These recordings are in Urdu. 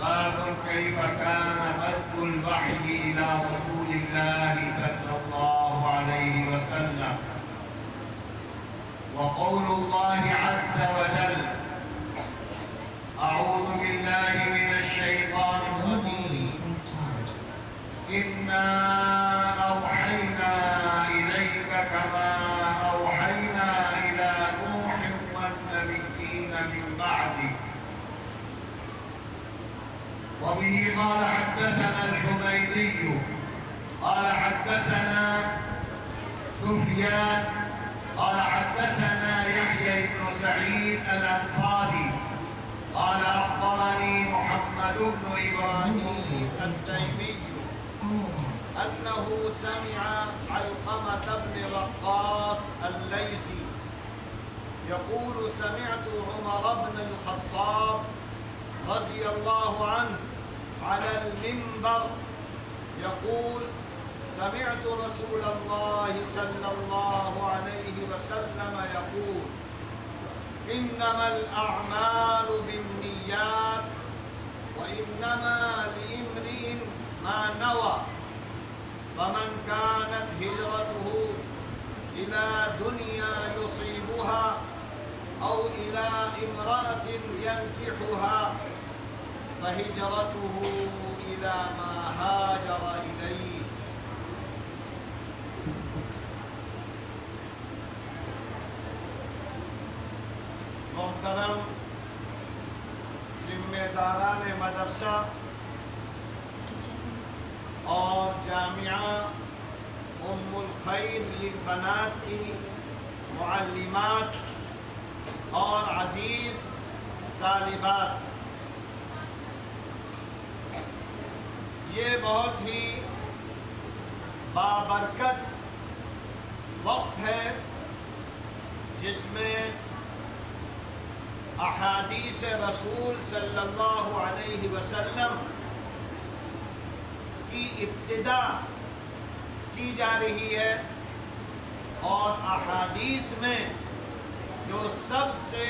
باب كيف كان بدء الوحي إلى رسول الله صلى الله عليه وسلم وقول الله عز وجل أعوذ بالله من الشيطان الرجيم إنا أوحينا إليك كما أوحينا إلى نوح والنبيين من بعده وبه قال حدثنا الحميدي قال حدثنا سفيان قال حدثنا يحيى بن سعيد الأنصاري قال أخبرني محمد بن إبراهيم التيمي أنه سمع علقمة بن وقاص الليثي يقول سمعت عمر بن الخطاب رضي الله عنه على المنبر يقول سمعت رسول الله صلى الله عليه وسلم يقول إنما الأعمال بالنيات وإنما لامرئ ما نوى فمن كانت هجرته إلى دنيا يصيبها أو إلى امرأة ينكحها فهجرته إلى ما هاجر إليه. محترم ذمہ داران مدرسہ اور جامعہ ام الخیر للبنات کی معلمات اور عزیز طالبات، یہ بہت ہی بابرکت وقت ہے جس میں احادیث رسول صلی اللہ علیہ وسلم کی ابتدا کی جا رہی ہے، اور احادیث میں جو سب سے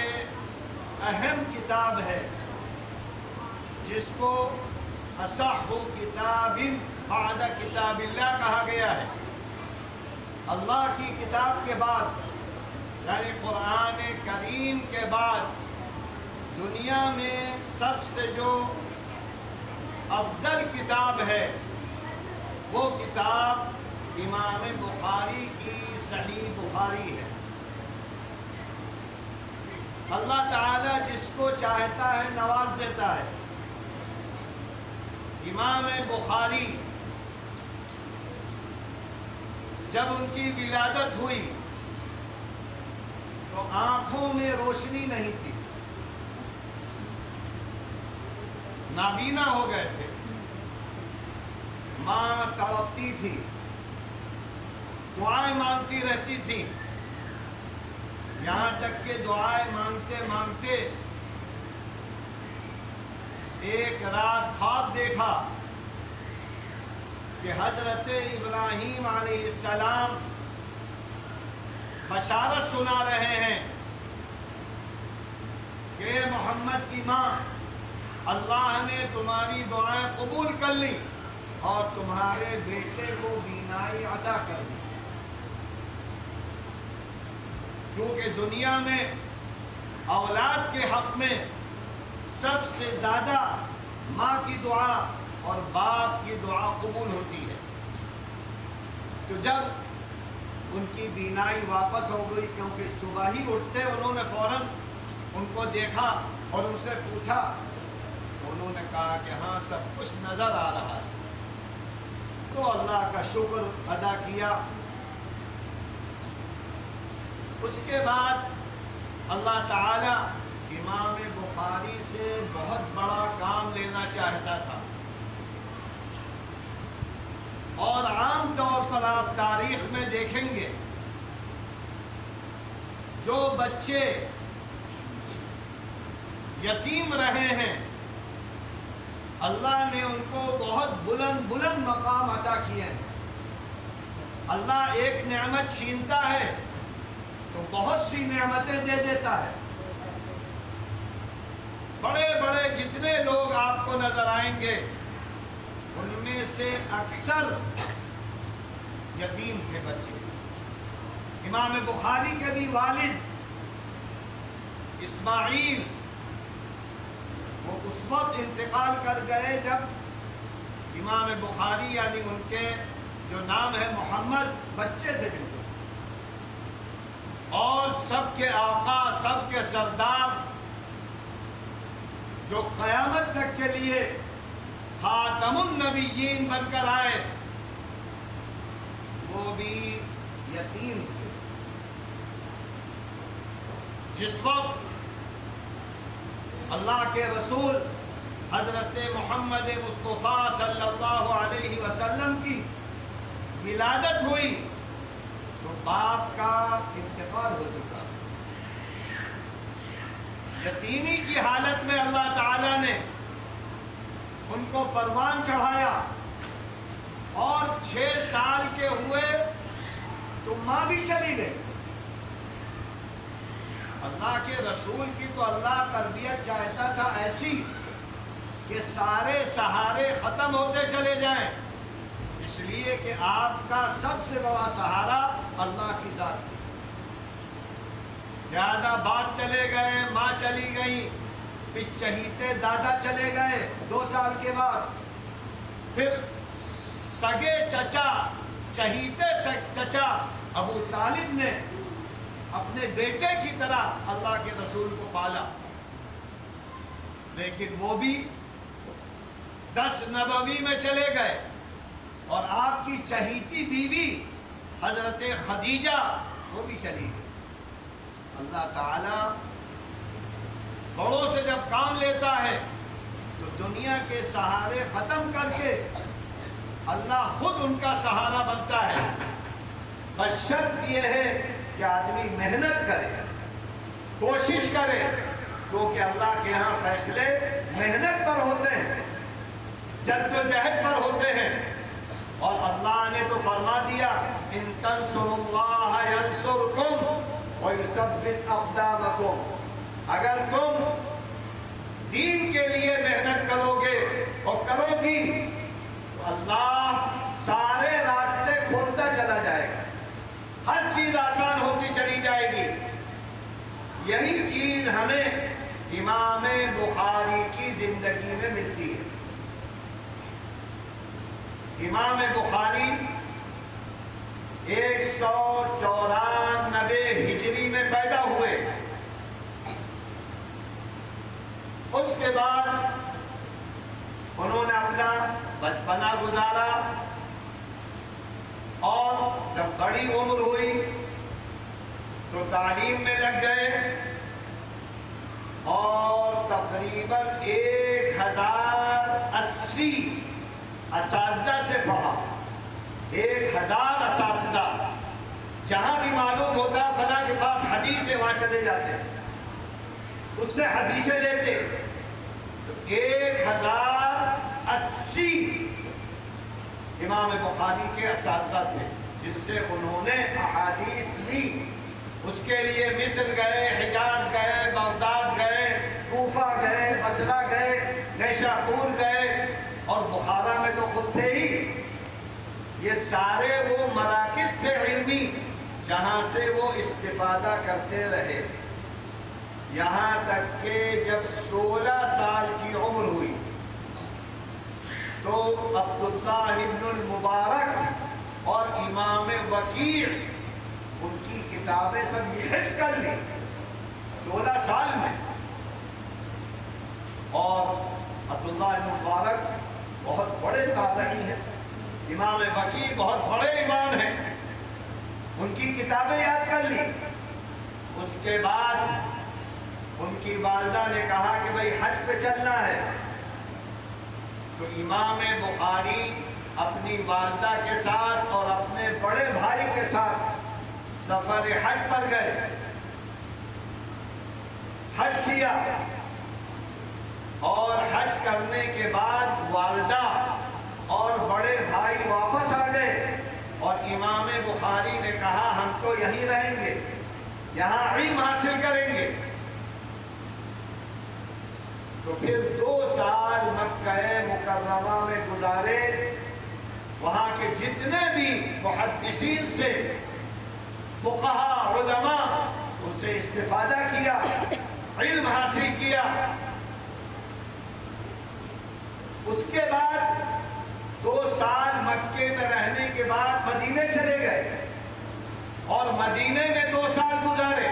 اہم کتاب ہے جس کو اصح کتاب بعد کتاب اللہ کہا گیا ہے، اللہ کی کتاب کے بعد یعنی قرآن کریم کے بعد دنیا میں سب سے جو افضل کتاب ہے وہ کتاب امام بخاری کی صحیح بخاری ہے۔ اللہ تعالیٰ جس کو چاہتا ہے نواز دیتا ہے۔ امام بخاری جب ان کی ولادت ہوئی تو آنکھوں میں روشنی نہیں تھی، نابینا ہو گئے تھے، ماں تڑپتی تھی، دعائیں مانگتی رہتی تھی، یہاں تک کہ دعائیں مانگتے مانگتے ایک رات خواب دیکھا کہ حضرت ابراہیم علیہ السلام بشارت سنا رہے ہیں کہ محمد کی ماں، اللہ نے تمہاری دعائیں قبول کر لی اور تمہارے بیٹے کو بینائی عطا کر دی، کیونکہ دنیا میں اولاد کے حق میں سب سے زیادہ ماں کی دعا اور باپ کی دعا قبول ہوتی ہے۔ تو جب ان کی بینائی واپس ہو گئی، کیونکہ صبح ہی اٹھتے انہوں نے فوراً ان کو دیکھا اور ان سے پوچھا، تو انہوں نے کہا کہ ہاں سب کچھ نظر آ رہا ہے۔ تو اللہ کا شکر ادا کیا۔ اس کے بعد اللہ تعالی امام بخاری سے بہت بڑا کام لینا چاہتا تھا، اور عام طور پر آپ تاریخ میں دیکھیں گے جو بچے یتیم رہے ہیں اللہ نے ان کو بہت بلند بلند مقام عطا کیے ہیں۔ اللہ ایک نعمت چھینتا ہے تو بہت سی نعمتیں دے دیتا ہے۔ بڑے بڑے جتنے لوگ آپ کو نظر آئیں گے ان میں سے اکثر یتیم تھے بچے. امام بخاری کے بھی والد اسماعیل وہ اس وقت انتقال کر گئے جب امام بخاری یعنی ان کے جو نام ہے محمد بچے تھے بالکل. اور سب کے آقا سب کے سردار جو قیامت تک کے لیے خاتم النبیین بن کر آئے وہ بھی یتیم تھے. جس وقت اللہ کے رسول حضرت محمد مصطفیٰ صلی اللہ علیہ وسلم کی ولادت ہوئی تو باپ کا انتقال ہو چکا. یتیمی کی حالت میں اللہ تعالیٰ نے ان کو پروان چڑھایا اور 6 سال کے ہوئے تو ماں بھی چلی گئی. اللہ کے رسول کی تو اللہ تربیت چاہتا تھا ایسی کہ سارے سہارے ختم ہوتے چلے جائیں، اس لیے کہ آپ کا سب سے بڑا سہارا اللہ کی ذات تھی. زیادہ باپ چلے گئے، ماں چلی گئی، پھر چہیتے دادا چلے گئے 2 سال کے بعد، پھر سگے چچا چہیتے چچا ابو طالب نے اپنے بیٹے کی طرح اللہ کے رسول کو پالا. لیکن وہ بھی 10 نبوی میں چلے گئے اور آپ کی چہیتی بیوی حضرت خدیجہ وہ بھی چلی گئی. اللہ تعالیٰ بڑوں سے جب کام لیتا ہے تو دنیا کے سہارے ختم کر کے اللہ خود ان کا سہارا بنتا ہے. بس شرط یہ ہے کہ آدمی محنت کرے، کوشش کرے، کیونکہ اللہ کے ہاں فیصلے محنت پر ہوتے ہیں، جدوجہد پر ہوتے ہیں. اور اللہ نے تو فرما دیا ان تنصروا اللہ ینصرکم وَيُثَبِّتْ أَقْدَامَكُمْ. اگر تم دین کے لیے محنت کرو گے اور کرو گی تو اللہ سارے راستے کھولتا چلا جائے گا، ہر چیز آسان ہوتی چلی جائے گی. یہی چیز ہمیں امام بخاری کی زندگی میں ملتی ہے. امام بخاری 194 ہجری میں پیدا ہوئے. اس کے بعد انہوں نے اپنا بچپنا گزارا اور جب بڑی عمر ہوئی تو تعلیم میں لگ گئے اور تقریباً 1080 اساتذہ سے پڑھا. 1000 اساتذہ، جہاں بھی معلوم ہوتا فلاں کے پاس حدیث ہے وہاں چلے جاتے، اس سے حدیثیں لیتے. تو 1080 امام بخاری کے اساتذہ تھے جن سے انہوں نے احادیث لی. اس کے لیے مصر گئے، حجاز گئے، بغداد گئے، کوفہ گئے، بصرہ گئے، نیشاپور گئے اور بخارا میں تو خود تھے ہی. یہ سارے وہ مراکز تھے علمی جہاں سے وہ استفادہ کرتے رہے، یہاں تک کہ جب 16 سال کی عمر ہوئی تو عبداللہ ابن المبارک اور امام وکیع ان کی کتابیں سب یہ حفظ کر لی 16 سال میں. اور عبداللہ ابن مبارک بہت بڑے تابعی ہیں، امام وکیع بہت بڑے امام ہیں، ان کی کتابیں یاد کر لی. اس کے بعد ان کی والدہ نے کہا کہ بھئی حج پہ چلنا ہے، تو امام بخاری اپنی والدہ کے ساتھ اور اپنے بڑے بھائی کے ساتھ سفر حج پر گئے. حج کیا اور حج کرنے کے بعد والدہ اور بڑے بھائی واپس آ گئے اور امام بخاری نے کہا ہم تو یہیں رہیں گے، یہاں علم حاصل کریں گے. تو پھر 2 سال مکہ مکرمہ میں گزارے، وہاں کے جتنے بھی محدثین سے فقہاء علماء ان سے استفادہ کیا، علم حاصل کیا۔ اس کے بعد 2 سال مکے میں رہنے کے بعد مدینے چلے گئے اور مدینے میں 2 سال گزارے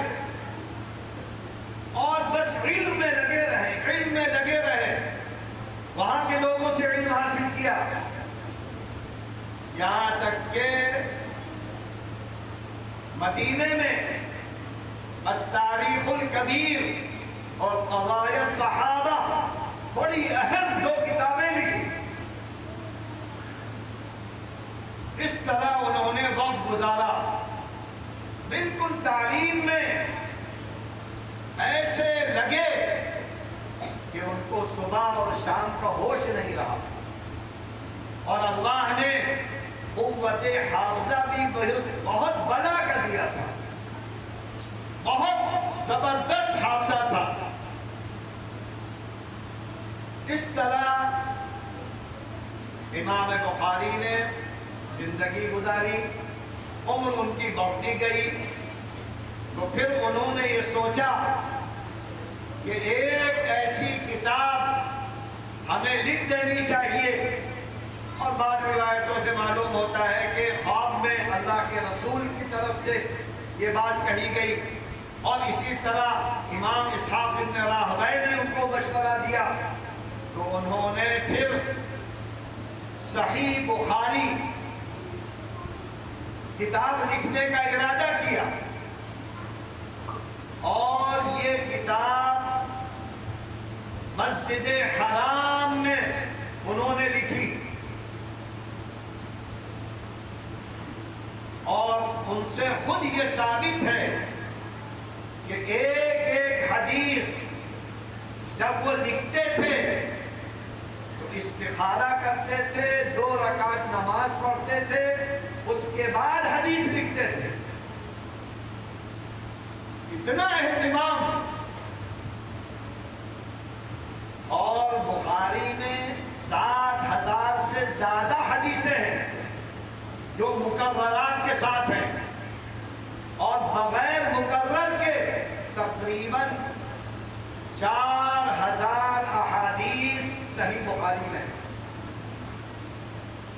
اور بس علم میں لگے رہے، علم میں لگے رہے، وہاں کے لوگوں سے علم حاصل کیا، یہاں تک کہ مدینے میں التاریخ الکبیر اور قضایا الصحابہ بڑی اہم 2 کتابیں لکھی۔ اس طرح انہوں نے وقت گزارا، بالکل تعلیم میں ایسے لگے کہ ان کو صبح اور شام کا ہوش نہیں رہا، اور اللہ نے قوت حافظہ بھی بہت بڑا کر دیا تھا، بہت زبردست حافظہ تھا۔ اس طرح امام بخاری نے زندگی گزاری، عمر ان کی بڑھتی گئی، تو پھر انہوں نے یہ سوچا کہ ایک ایسی کتاب ہمیں لکھ دینی چاہیے، اور بعض روایتوں سے معلوم ہوتا ہے کہ خواب میں اللہ کے رسول کی طرف سے یہ بات کہی گئی، اور اسی طرح امام اسحاق بن راہویہ نے ان کو مشورہ دیا، تو انہوں نے پھر صحیح بخاری کتاب لکھنے کا ارادہ کیا، اور یہ کتاب مسجد حرام میں انہوں نے لکھی، اور ان سے خود یہ ثابت ہے کہ ایک ایک حدیث جب وہ لکھتے تھے تو استخارہ کرتے تھے، 2 رکعت نماز پڑھتے تھے، اس کے بعد حدیث لکھتے تھے۔ اتنا اہتمام۔ اور بخاری میں 60,000 سے زیادہ حدیثیں ہیں جو مکررات کے ساتھ ہیں، اور بغیر مکرر کے تقریباً 4,000 احادیث صحیح بخاری میں۔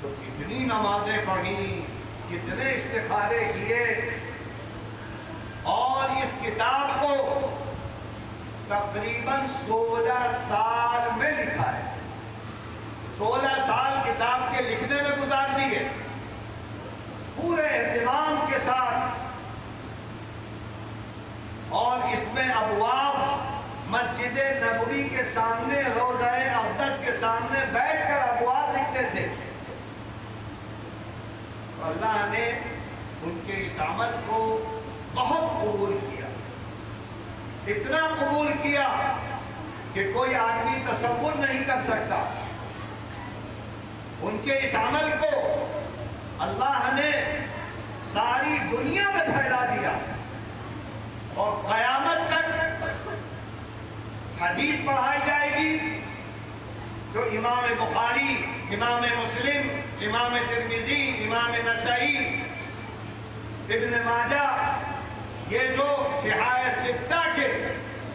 تو کتنی نمازیں پڑھی، کتنے استخارے کیے، اور اس کتاب کو تقریباً 16 سال میں لکھا ہے۔ 16 سال کتاب کے لکھنے میں گزار دیے، پورے اہتمام کے ساتھ، اور اس میں ابواب مسجد نبوی کے سامنے، روضہ اقدس کے سامنے بیٹھ کر ابواب لکھتے تھے۔ اللہ نے ان کے اس عمل کو بہت قبول کیا، اتنا قبول کیا کہ کوئی آدمی تصور نہیں کر سکتا۔ ان کے اس عمل کو اللہ نے ساری دنیا میں پھیلا دیا، اور قیامت تک حدیث پڑھائی جائے گی تو امام بخاری، امام مسلم، امام ترمذی، امام نسائی، ابن ماجہ، یہ جو صحاح ستہ کے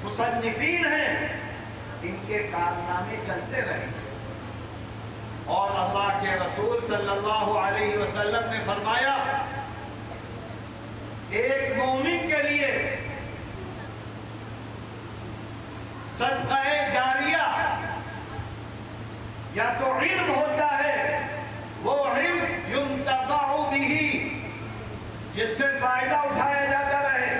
مصنفین ہیں، ان کے کارنامے چلتے رہیں گے۔ اور اللہ کے رسول صلی اللہ علیہ وسلم نے فرمایا، ایک مومن کے لیے صدقہ جاریہ یا تو علم ہوتا ہے، وہ علم ينتفع به، جس سے فائدہ اٹھایا جاتا رہے۔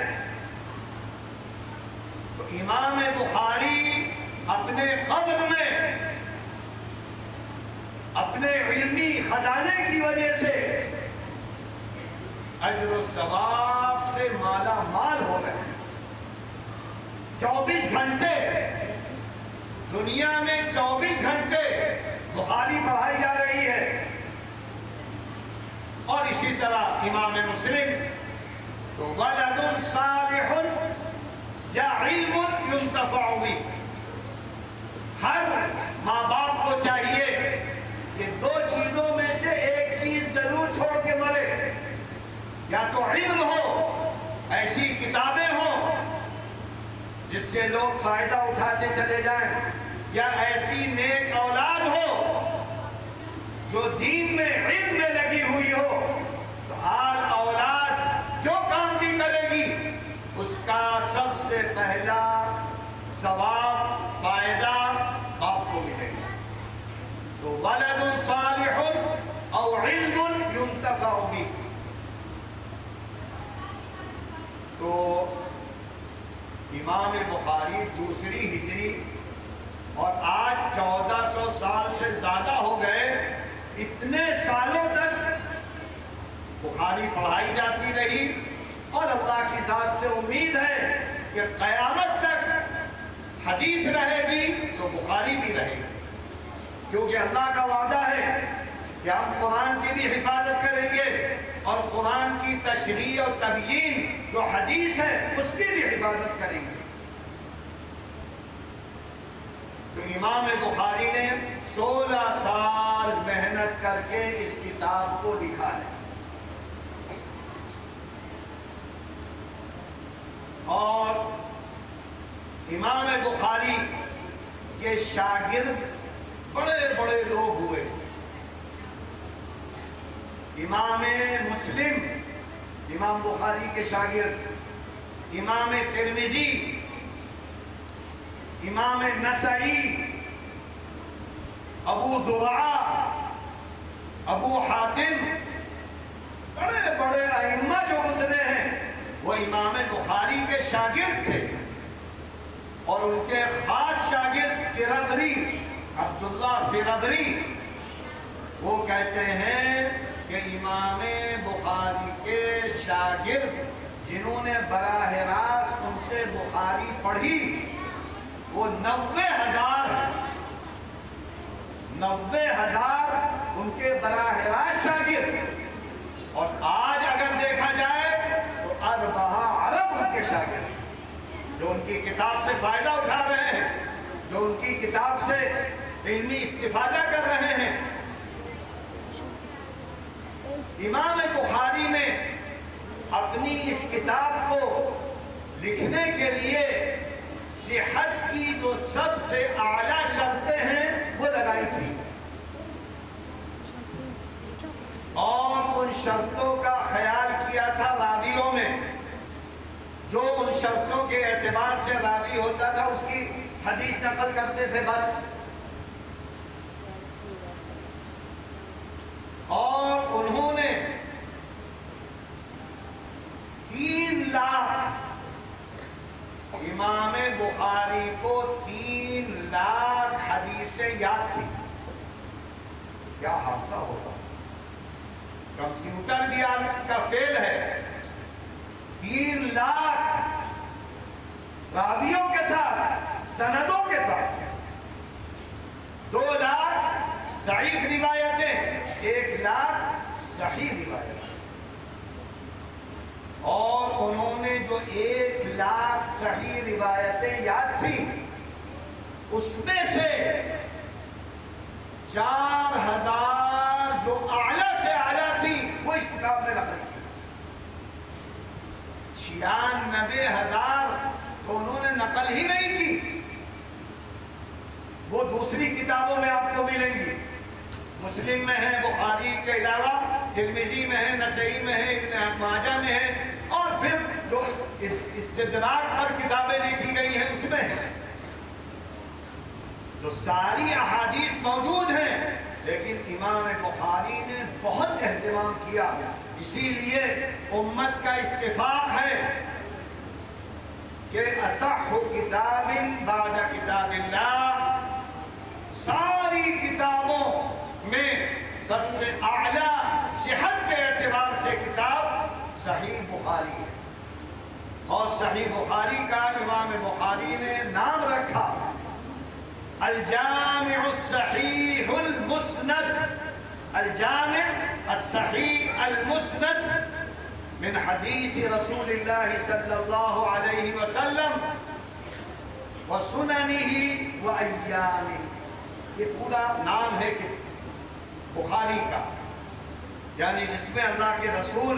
تو امام بخاری اپنے قبر میں اپنے علمی خزانے کی وجہ سے اجر و ثواب سے مالا مال ہو گئے۔ 24 گھنٹے دنیا میں 24 گھنٹے بخاری پڑھائی جا رہی ہے، اور اسی طرح امام مسلم تو ولد صالح یا علم ينتفع به، ہر ماں باپ کو چاہیے کہ دو چیزوں میں سے ایک چیز ضرور چھوڑ کے مرے، یا تو علم ہو، ایسی کتابیں ہوں جس سے لوگ فائدہ اٹھاتے چلے جائیں، یا ایسی نیک اولاد ہو جو دین میں علم میں لگی ہوئی ہو، تو آل اولاد جو کام بھی کرے گی اس کا سب سے پہلا ثواب فائدہ باپ کو ملے گا۔ تو ولد صالح او علم ينتفع به۔ تو امام بخاری دوسری ہجری اور آج 1400 سال سے زیادہ ہو گئے، اتنے سالوں تک بخاری پڑھائی جاتی رہی، اور اللہ کی ذات سے امید ہے کہ قیامت تک حدیث رہے گی تو بخاری بھی رہے گی، کیونکہ اللہ کا وعدہ ہے کہ ہم قرآن کی بھی حفاظت کریں گے اور قرآن کی تشریح اور تبیین جو حدیث ہے اس کی بھی حفاظت کریں گے۔ تو امام بخاری نے 16 سال محنت کر کے اس کتاب کو لکھا ہے، اور امام بخاری کے شاگرد بڑے بڑے لوگ ہوئے۔ امام مسلم امام بخاری کے شاگرد، امام ترمذی، امام نسائی، ابو زرعہ، ابو حاتم، بڑے بڑے ائمہ جو گزرے ہیں وہ امام بخاری کے شاگرد تھے، اور ان کے خاص شاگرد فربری، عبداللہ فربری، وہ کہتے ہیں کہ امام بخاری کے شاگرد جنہوں نے براہ راست ان سے بخاری پڑھی وہ 90,000 ہیں۔ 90,000 ان کے براہ راست شاگرد، اور آج اگر دیکھا جائے تو 4 ارب ان کے شاگرد جو ان کی کتاب سے فائدہ اٹھا رہے ہیں، جو ان کی کتاب سے علمی استفادہ کر رہے ہیں۔ امام بخاری نے اپنی اس کتاب کو لکھنے کے لیے صحت کی جو سب سے اعلیٰ شرطیں ہیں وہ لگائی تھی، اور ان شرطوں کا خیال کیا تھا راویوں میں، جو ان شرطوں کے اعتبار سے راوی ہوتا تھا اس کی حدیث نقل کرتے تھے بس۔ اور انہوں نے 3 لاکھ امام بخاری کو 3 لاکھ حدیثیں یاد تھی۔ کیا حافظہ ہوگا، کمپیوٹر بھی آج کا فیل ہے۔ 3 لاکھ راویوں کے ساتھ، سندوں کے ساتھ، 2 لاکھ ضعیف روایتیں، 1 لاکھ صحیح روایتیں، اور انہوں نے جو 1 لاکھ صحیح روایتیں یاد تھی اس میں سے 4,000 جو اعلیٰ سے اعلیٰ تھی وہ اس کتاب میں نقل کی۔ 96,000 تو انہوں نے نقل ہی نہیں کی، وہ دوسری کتابوں میں آپ کو ملیں گی۔ مسلم میں ہے، بخاری کے علاوہ ترمذی میں ہے، نسائی میں ہے، ابن ماجہ میں ہے، اور پھر جو استدراک پر کتابیں لکھی گئی ہیں اس میں ہے۔ تو ساری احادیث موجود ہیں، لیکن امام بخاری نے بہت اہتمام کیا، اسی لیے امت کا اتفاق ہے کہ اصح کتاب بعد کتاب اللہ، ساری کتابوں میں سب سے اعلیٰ صحت کے اعتبار سے کتاب صحیح بخاری ہے، اور صحیح بخاری کا امام بخاری نے نام رکھا الجامع الصحیح المسند، الجامع الصحیح المسند من حدیث رسول اللہ صلی اللہ علیہ وسلم۔ وسننہ وایامہ، یہ پورا نام ہے کہ بخاری کا، یعنی جس میں اللہ کے رسول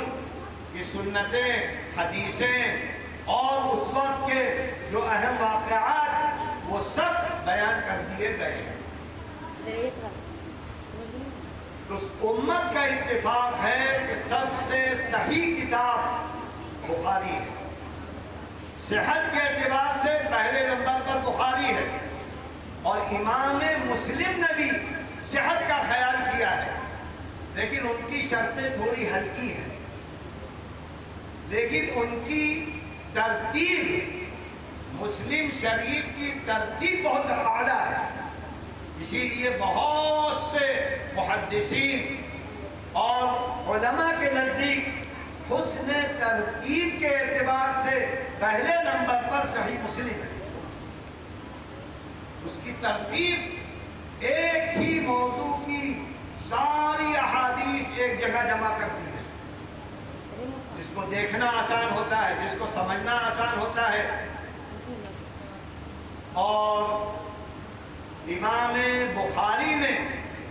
کی سنتیں، حدیثیں اور اس وقت کے جو اہم واقعات وہ سب بیان کر دیے گئے ہیں۔ تو اس امت کا اتفاق ہے کہ سب سے صحیح کتاب بخاری ہے، صحت کے اعتبار سے پہلے نمبر پر بخاری ہے، اور امام مسلم نے بھی صحت کا خیال کیا ہے، لیکن ان کی شرطیں تھوڑی ہلکی ہیں، لیکن ان کی ترتیب مسلم شریف کی ترتیب بہت اعلیٰ ہے، اسی لیے بہت سے محدثین اور علماء کے نزدیک حسن ترتیب کے اعتبار سے پہلے نمبر پر صحیح مسلم ہے۔ اس کی ترتیب ایک ہی موضوع کی ساری احادیث ایک جگہ جمع کرتی ہے، جس کو دیکھنا آسان ہوتا ہے، جس کو سمجھنا آسان ہوتا ہے۔ اور امام بخاری نے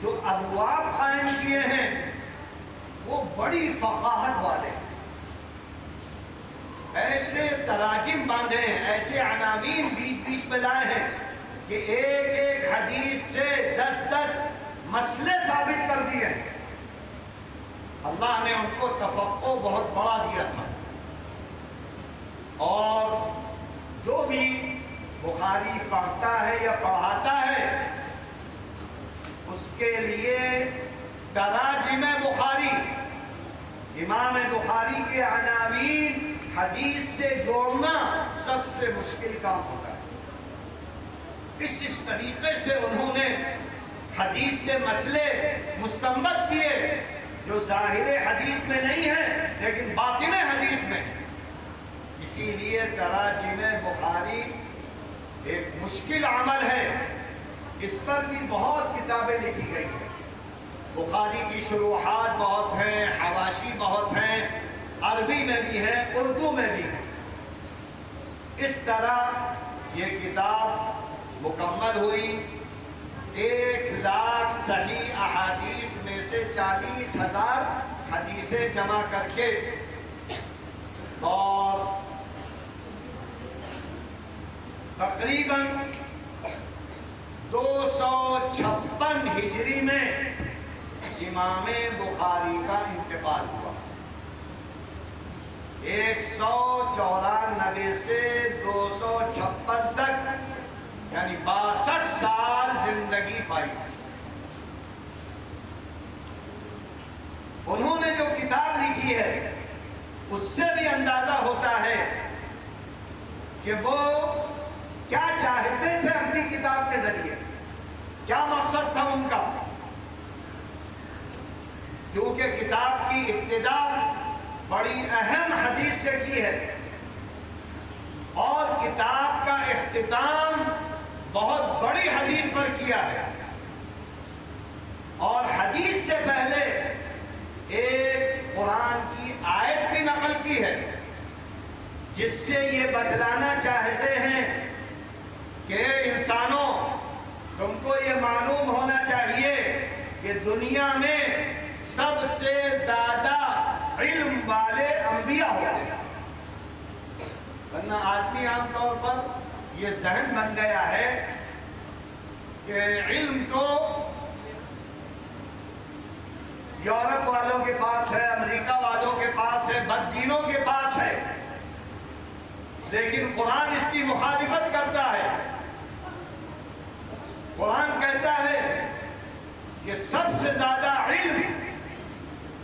جو ابواب قائم کیے ہیں وہ بڑی فقاہت والے ہیں، ایسے تراجم باندھے ہیں، ایسے عناوین بیچ بیچ میں لائے ہیں کہ ایک ایک حدیث سے 10 مسئلے ثابت کر دیے ہیں۔ اللہ نے ان کو تفقہ بہت بڑا دیا تھا، اور جو بھی بخاری پڑھتا ہے یا پڑھاتا ہے اس کے لیے تراجم بخاری، امام بخاری کے عناوین حدیث سے جوڑنا سب سے مشکل کام ہوتا ہے۔ اس طریقے سے انہوں نے حدیث سے مسئلے مستنبط کیے جو ظاہر حدیث میں نہیں ہیں لیکن باطن حدیث میں ہیں۔ اسی لیے تراجم بخاری ایک مشکل عمل ہے، اس پر بھی بہت کتابیں لکھی گئی ہیں، بخاری کی شروحات بہت ہیں، حواشی بہت ہیں، عربی میں بھی ہیں، اردو میں بھی ہیں۔ اس طرح یہ کتاب مکمل ہوئی۔ 1,00,000 صحیح احادیث میں سے 40,000 حدیثیں جمع کر کے، اور تقریباً 256 ہجری میں امام بخاری کا انتقال ہوا۔ 194 سے 256 تک یعنی 62 سال زندگی پائی۔ انہوں نے جو کتاب لکھی ہے اس سے بھی اندازہ ہوتا ہے کہ وہ کیا چاہتے تھے اپنی کتاب کے ذریعے، کیا مقصد تھا ان کا، کیونکہ کتاب کی ابتدا بڑی اہم حدیث سے کی ہے، اور کتاب کا اختتام بہت بڑی حدیث پر کیا ہے، اور حدیث سے پہلے ایک قرآن کی آیت بھی نقل کی ہے، جس سے یہ بتلانا چاہتے ہیں کہ انسانوں، تم کو یہ معلوم ہونا چاہیے کہ دنیا میں سب سے زیادہ علم والے انبیاء ہوتے ہیں، ورنہ آدمی عام طور پر یہ ذہن بن گیا ہے کہ علم تو یورپ والوں کے پاس ہے، امریکہ والوں کے پاس ہے، بددینوں کے پاس ہے، لیکن قرآن اس کی مخالفت کرتا ہے۔ قرآن کہتا ہے کہ سب سے زیادہ علم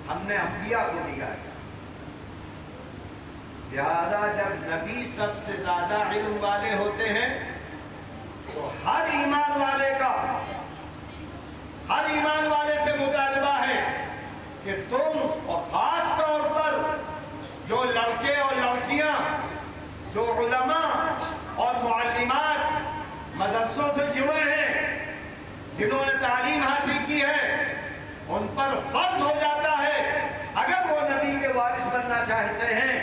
ہم نے انبیاء کو دیا ہے، لہذا جب نبی سب سے زیادہ علم والے ہوتے ہیں تو ہر ایمان والے سے مطالبہ ہے کہ تم، اور خاص طور پر جو لڑکے اور لڑکیاں، جو علماء اور معلمات مدرسوں سے جڑے ہیں، جنہوں نے تعلیم حاصل کی ہے، ان پر فرض ہو جاتا ہے اگر وہ نبی کے وارث بننا چاہتے ہیں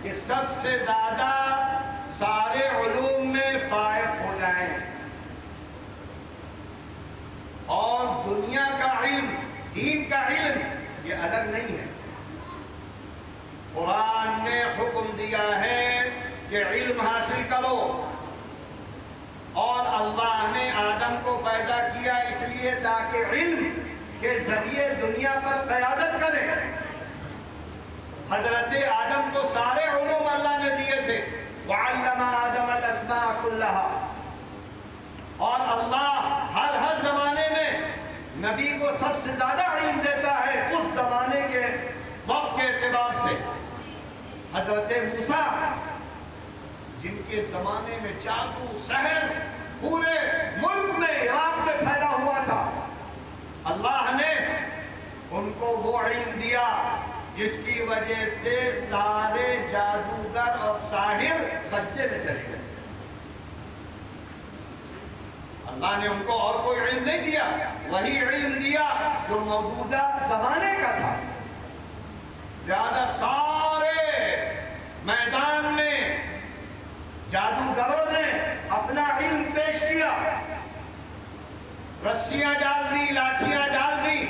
کہ سب سے زیادہ سارے علوم میں فائق ہو جائیں، اور دنیا کا علم، دین کا علم یہ الگ نہیں ہے۔ قرآن نے حکم دیا ہے کہ علم حاصل کرو، اور اللہ نے آدم کو پیدا کیا اس لیے تاکہ علم کے ذریعے دنیا پر قیادت کرے۔ حضرت آدم کو سارے علوم اللہ نے دیے تھے، وَعَلَّمَ آدَمَ الْأَسْمَاءَ كُلَّهَا، اور اللہ ہر زمانے میں نبی کو سب سے زیادہ علم دیتا ہے اس زمانے کے وقت کے اعتبار سے۔ حضرت موسیٰ جن کے زمانے میں جادو سحر پورے ملک میں، عراق میں پھیلا ہوا تھا، اللہ نے ان کو وہ علم دیا جس کی وجہ سے سارے جادوگر اور ساحر سجدے میں چلے گئے۔ اللہ نے ان کو اور کوئی علم نہیں دیا، وہی علم دیا جو موجودہ زمانے کا تھا۔ لہذا سارے میدان میں جادوگروں نے اپنا علم پیش کیا، رسیاں ڈال دی، لاٹھیاں ڈال دی،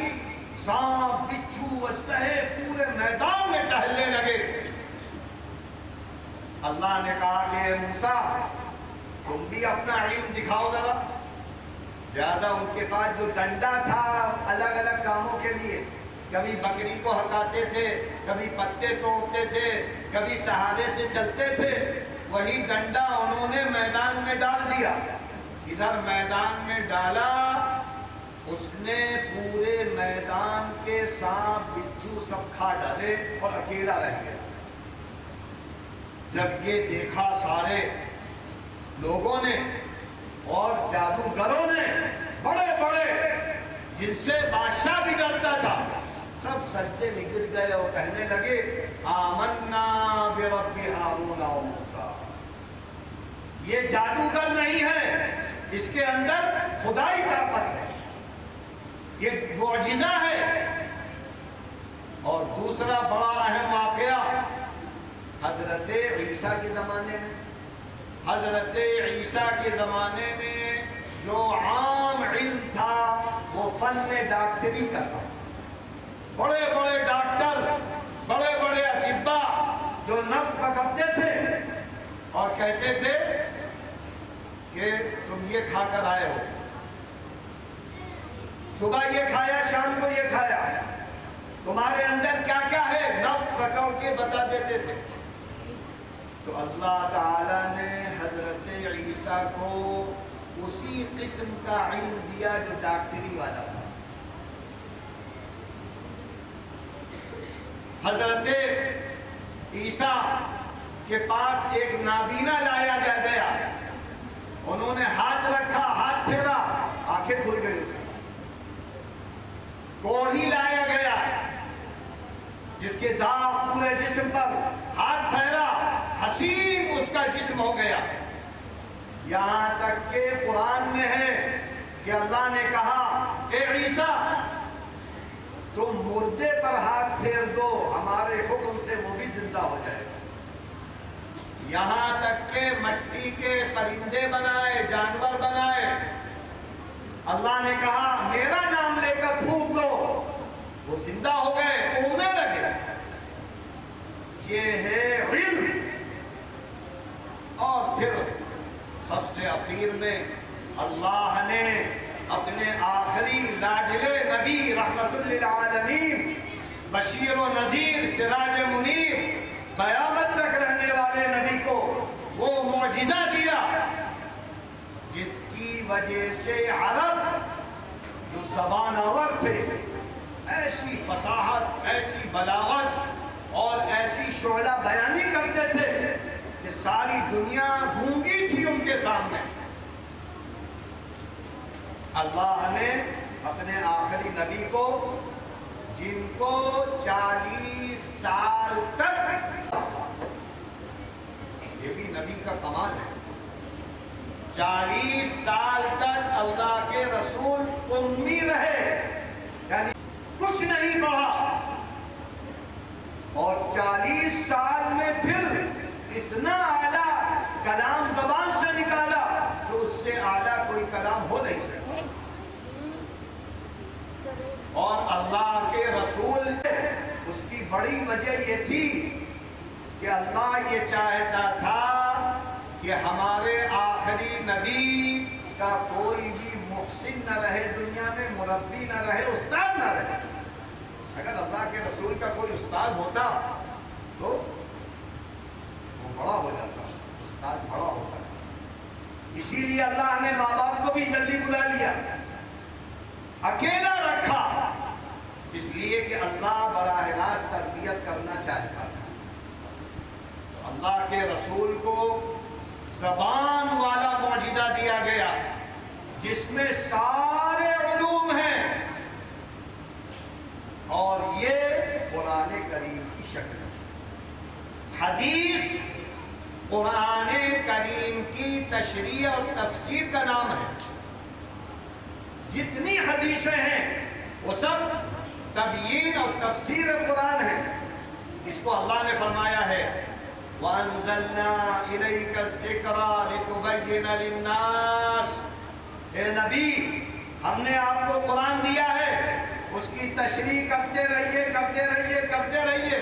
سانپ بچھو اسلحے پورے میدان میں ٹہلنے لگے۔ اللہ نے کہا کہ موسیٰ تم بھی اپنا علم دکھاؤ ذرا۔ لہذا ان کے پاس جو ڈنڈا تھا الگ الگ کاموں کے لیے، کبھی بکری کو ہٹاتے تھے، کبھی پتے توڑتے تھے، کبھی سہارے سے چلتے تھے، وہی ڈنڈا انہوں نے میدان میں ڈال دیا۔ ادھر میدان میں ڈالا، اس نے پورے میدان کے سانپ بچھو سب کھا ڈالے اور اکیلا رہ گیا۔ جب یہ دیکھا سارے لوگوں نے اور جادوگروں نے، بڑے بڑے جن سے بادشاہ بھی ڈرتا تھا، سب سجدے میں گر گئے اور کہنے لگے آمنا برب ہارون و موسیٰ۔ یہ جادوگر نہیں ہے، اس کے اندر خدائی طاقت ہے، یہ معجزہ ہے۔ اور دوسرا بڑا اہم واقعہ حضرت عیسیٰ کے زمانے میں، حضرت عیسیٰ کے زمانے میں جو عام علم تھا وہ فن ڈاکٹری کا تھا۔ بڑے بڑے ڈاکٹر، بڑے بڑے اطباء جو نفس پکڑتے تھے اور کہتے تھے کہ تم یہ کھا کر آئے ہو، صبح یہ کھایا، شام کو یہ کھایا، تمہارے اندر کیا کیا ہے، نفس پکڑ کے بتا دیتے تھے۔ تو اللہ تعالیٰ نے حضرت عیسیٰ کو اسی قسم کا علم دیا جو ڈاکٹری والا تھا۔ حضرت عیسیٰ کے پاس ایک نابینا لایا گیا، انہوں نے ہاتھ رکھا، ہاتھ پھیرا، آنکھیں کھل گئی۔ اس کی کوڑھی لایا گیا جس کے داغ پورے جسم پر، ہاتھ پھیرا، حسین اس کا جسم ہو گیا۔ یہاں تک کہ قرآن میں ہے کہ اللہ نے کہا اے عیسیٰ تم مردے پر ہاتھ پھیر دو، ہمارے حکم سے وہ بھی زندہ ہو جائے گا۔ یہاں تک کہ مٹی کے پرندے بنائے، جانور بنائے، اللہ نے کہا میرا نام لے کر پھونک دو، وہ زندہ ہو گئے، اڑنے لگے۔ یہ ہے علم۔ اور پھر سب سے اخیر میں اللہ نے اپنے آخری لاڈلے نبی رحمت للعالمین، بشیر و نذیر، سراج منیر، قیامت تک رہنے والے نبی کو وہ معجزہ دیا جس کی وجہ سے عرب جو زبان آور تھے، ایسی فصاحت، ایسی بلاغت اور ایسی شعلہ بیانی کرتے تھے کہ ساری دنیا گونگی تھی ان کے سامنے۔ اللہ نے اپنے آخری نبی کو، جن کو 40 سال تک، یہ بھی نبی کا کمال ہے، 40 سال تک اللہ کے رسول امی رہے، یعنی کچھ نہیں پڑھا، اور 40 سال میں پھر اتنا اعلیٰ اللہ کے رسول اس کی بڑی وجہ یہ تھی کہ اللہ یہ چاہتا تھا کہ ہمارے آخری نبی کا کوئی بھی محسن نہ رہے دنیا میں، مربی نہ رہے، استاد نہ رہے۔ اگر اللہ کے رسول کا کوئی استاد ہوتا تو وہ بڑا ہو جاتا، استاد بڑا ہوتا۔ اسی لیے اللہ نے ماں باپ کو بھی جلدی بلا لیا، اکیلا رکھا، اس لیے کہ اللہ براہ راست تربیت کرنا چاہتا تھا۔ اللہ کے رسول کو زبان والا معجزہ دیا گیا جس میں سارے علوم ہیں، اور یہ قرآن کریم کی شکل ہے۔ حدیث قرآن کریم کی تشریح اور تفسیر کا نام ہے۔ جتنی حدیثیں ہیں وہ سب تبیین اور تفسیر قرآن ہے۔ اس کو اللہ نے فرمایا ہے وَأَنزَلْنَا إِلَيْكَ الذِّكْرَ لِتُبَيِّنَ لِلنَّاسِ، اے نبی ہم نے آپ کو قرآن دیا ہے، اس کی تشریح کرتے رہیے کرتے رہیے کرتے رہیے۔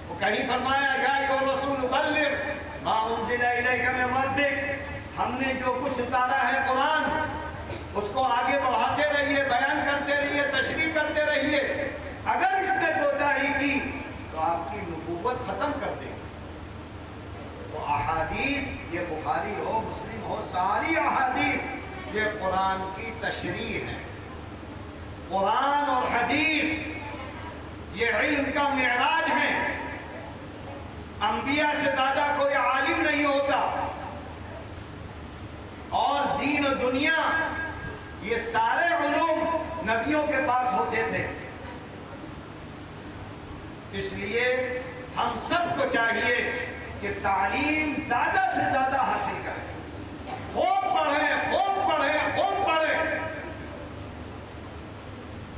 وہ کہیں فرمایا یا ایھا الرسول بلغ ما انزل الیک من ربک، ہم نے جو کچھ اتارا ہے قرآن اس کو آگے بڑھاتے رہیے، بیان کرتے رہیے، تشریح کرتے رہیے۔ اگر اس نے کوتاہی کی تو آپ کی نبوت ختم کر دے۔ تو احادیث، یہ بخاری ہو مسلم ہو، ساری احادیث یہ قرآن کی تشریح ہے۔ قرآن اور حدیث یہ علم کا معراج ہے۔ انبیاء سے زیادہ کوئی عالم نہیں ہوتا، اور دین و دنیا یہ سارے علوم نبیوں کے پاس ہوتے تھے۔ اس لیے ہم سب کو چاہیے کہ تعلیم زیادہ سے زیادہ حاصل کریں، خوب پڑھیں خوب پڑھیں خوب پڑھیں،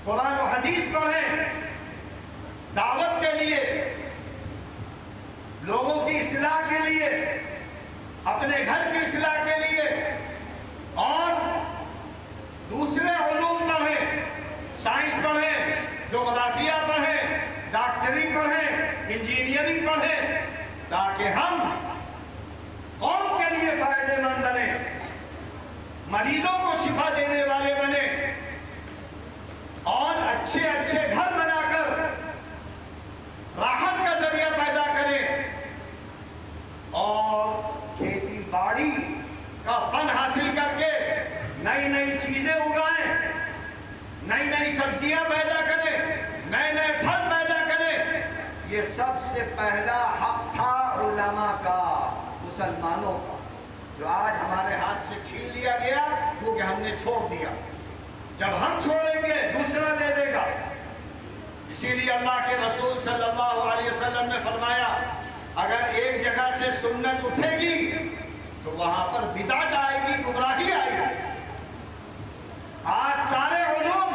قرآن و حدیث پڑھیں، دعوت کے لیے، لوگوں کی اصلاح کے لیے، اپنے گھر کی اصلاح کے لیے، اور دوسرے علوم پڑھیں، سائنس پڑھیں، جغرافیہ پڑھیں، ڈاکٹری پڑھیں، انجینئرنگ پڑھیں، تاکہ ہم قوم کے لیے فائدہ مند بنیں، مریضوں کو شفا دینے والے بنیں، اور اچھے اچھے گھر بنا کر راحت کا ذریعہ پیدا کریں، اور کھیتی باڑی کا فن حاصل کر کے نئی نئی چیزیں اگائیں، نئی نئی سبزیاں پیدا کریں، نئے نئے پھل پیدا کریں۔ یہ سب سے پہلا حق تھا علماء کا، مسلمانوں کا، جو آج ہمارے ہاتھ سے چھین لیا گیا کیونکہ ہم نے چھوڑ دیا۔ جب ہم چھوڑیں گے دوسرا لے لے گا۔ اسی لیے اللہ کے رسول صلی اللہ علیہ وسلم نے فرمایا اگر ایک جگہ سے سنت اٹھے گی تو وہاں پر بدعت آئے گی، گمراہی آئے گی۔ آج سارے علوم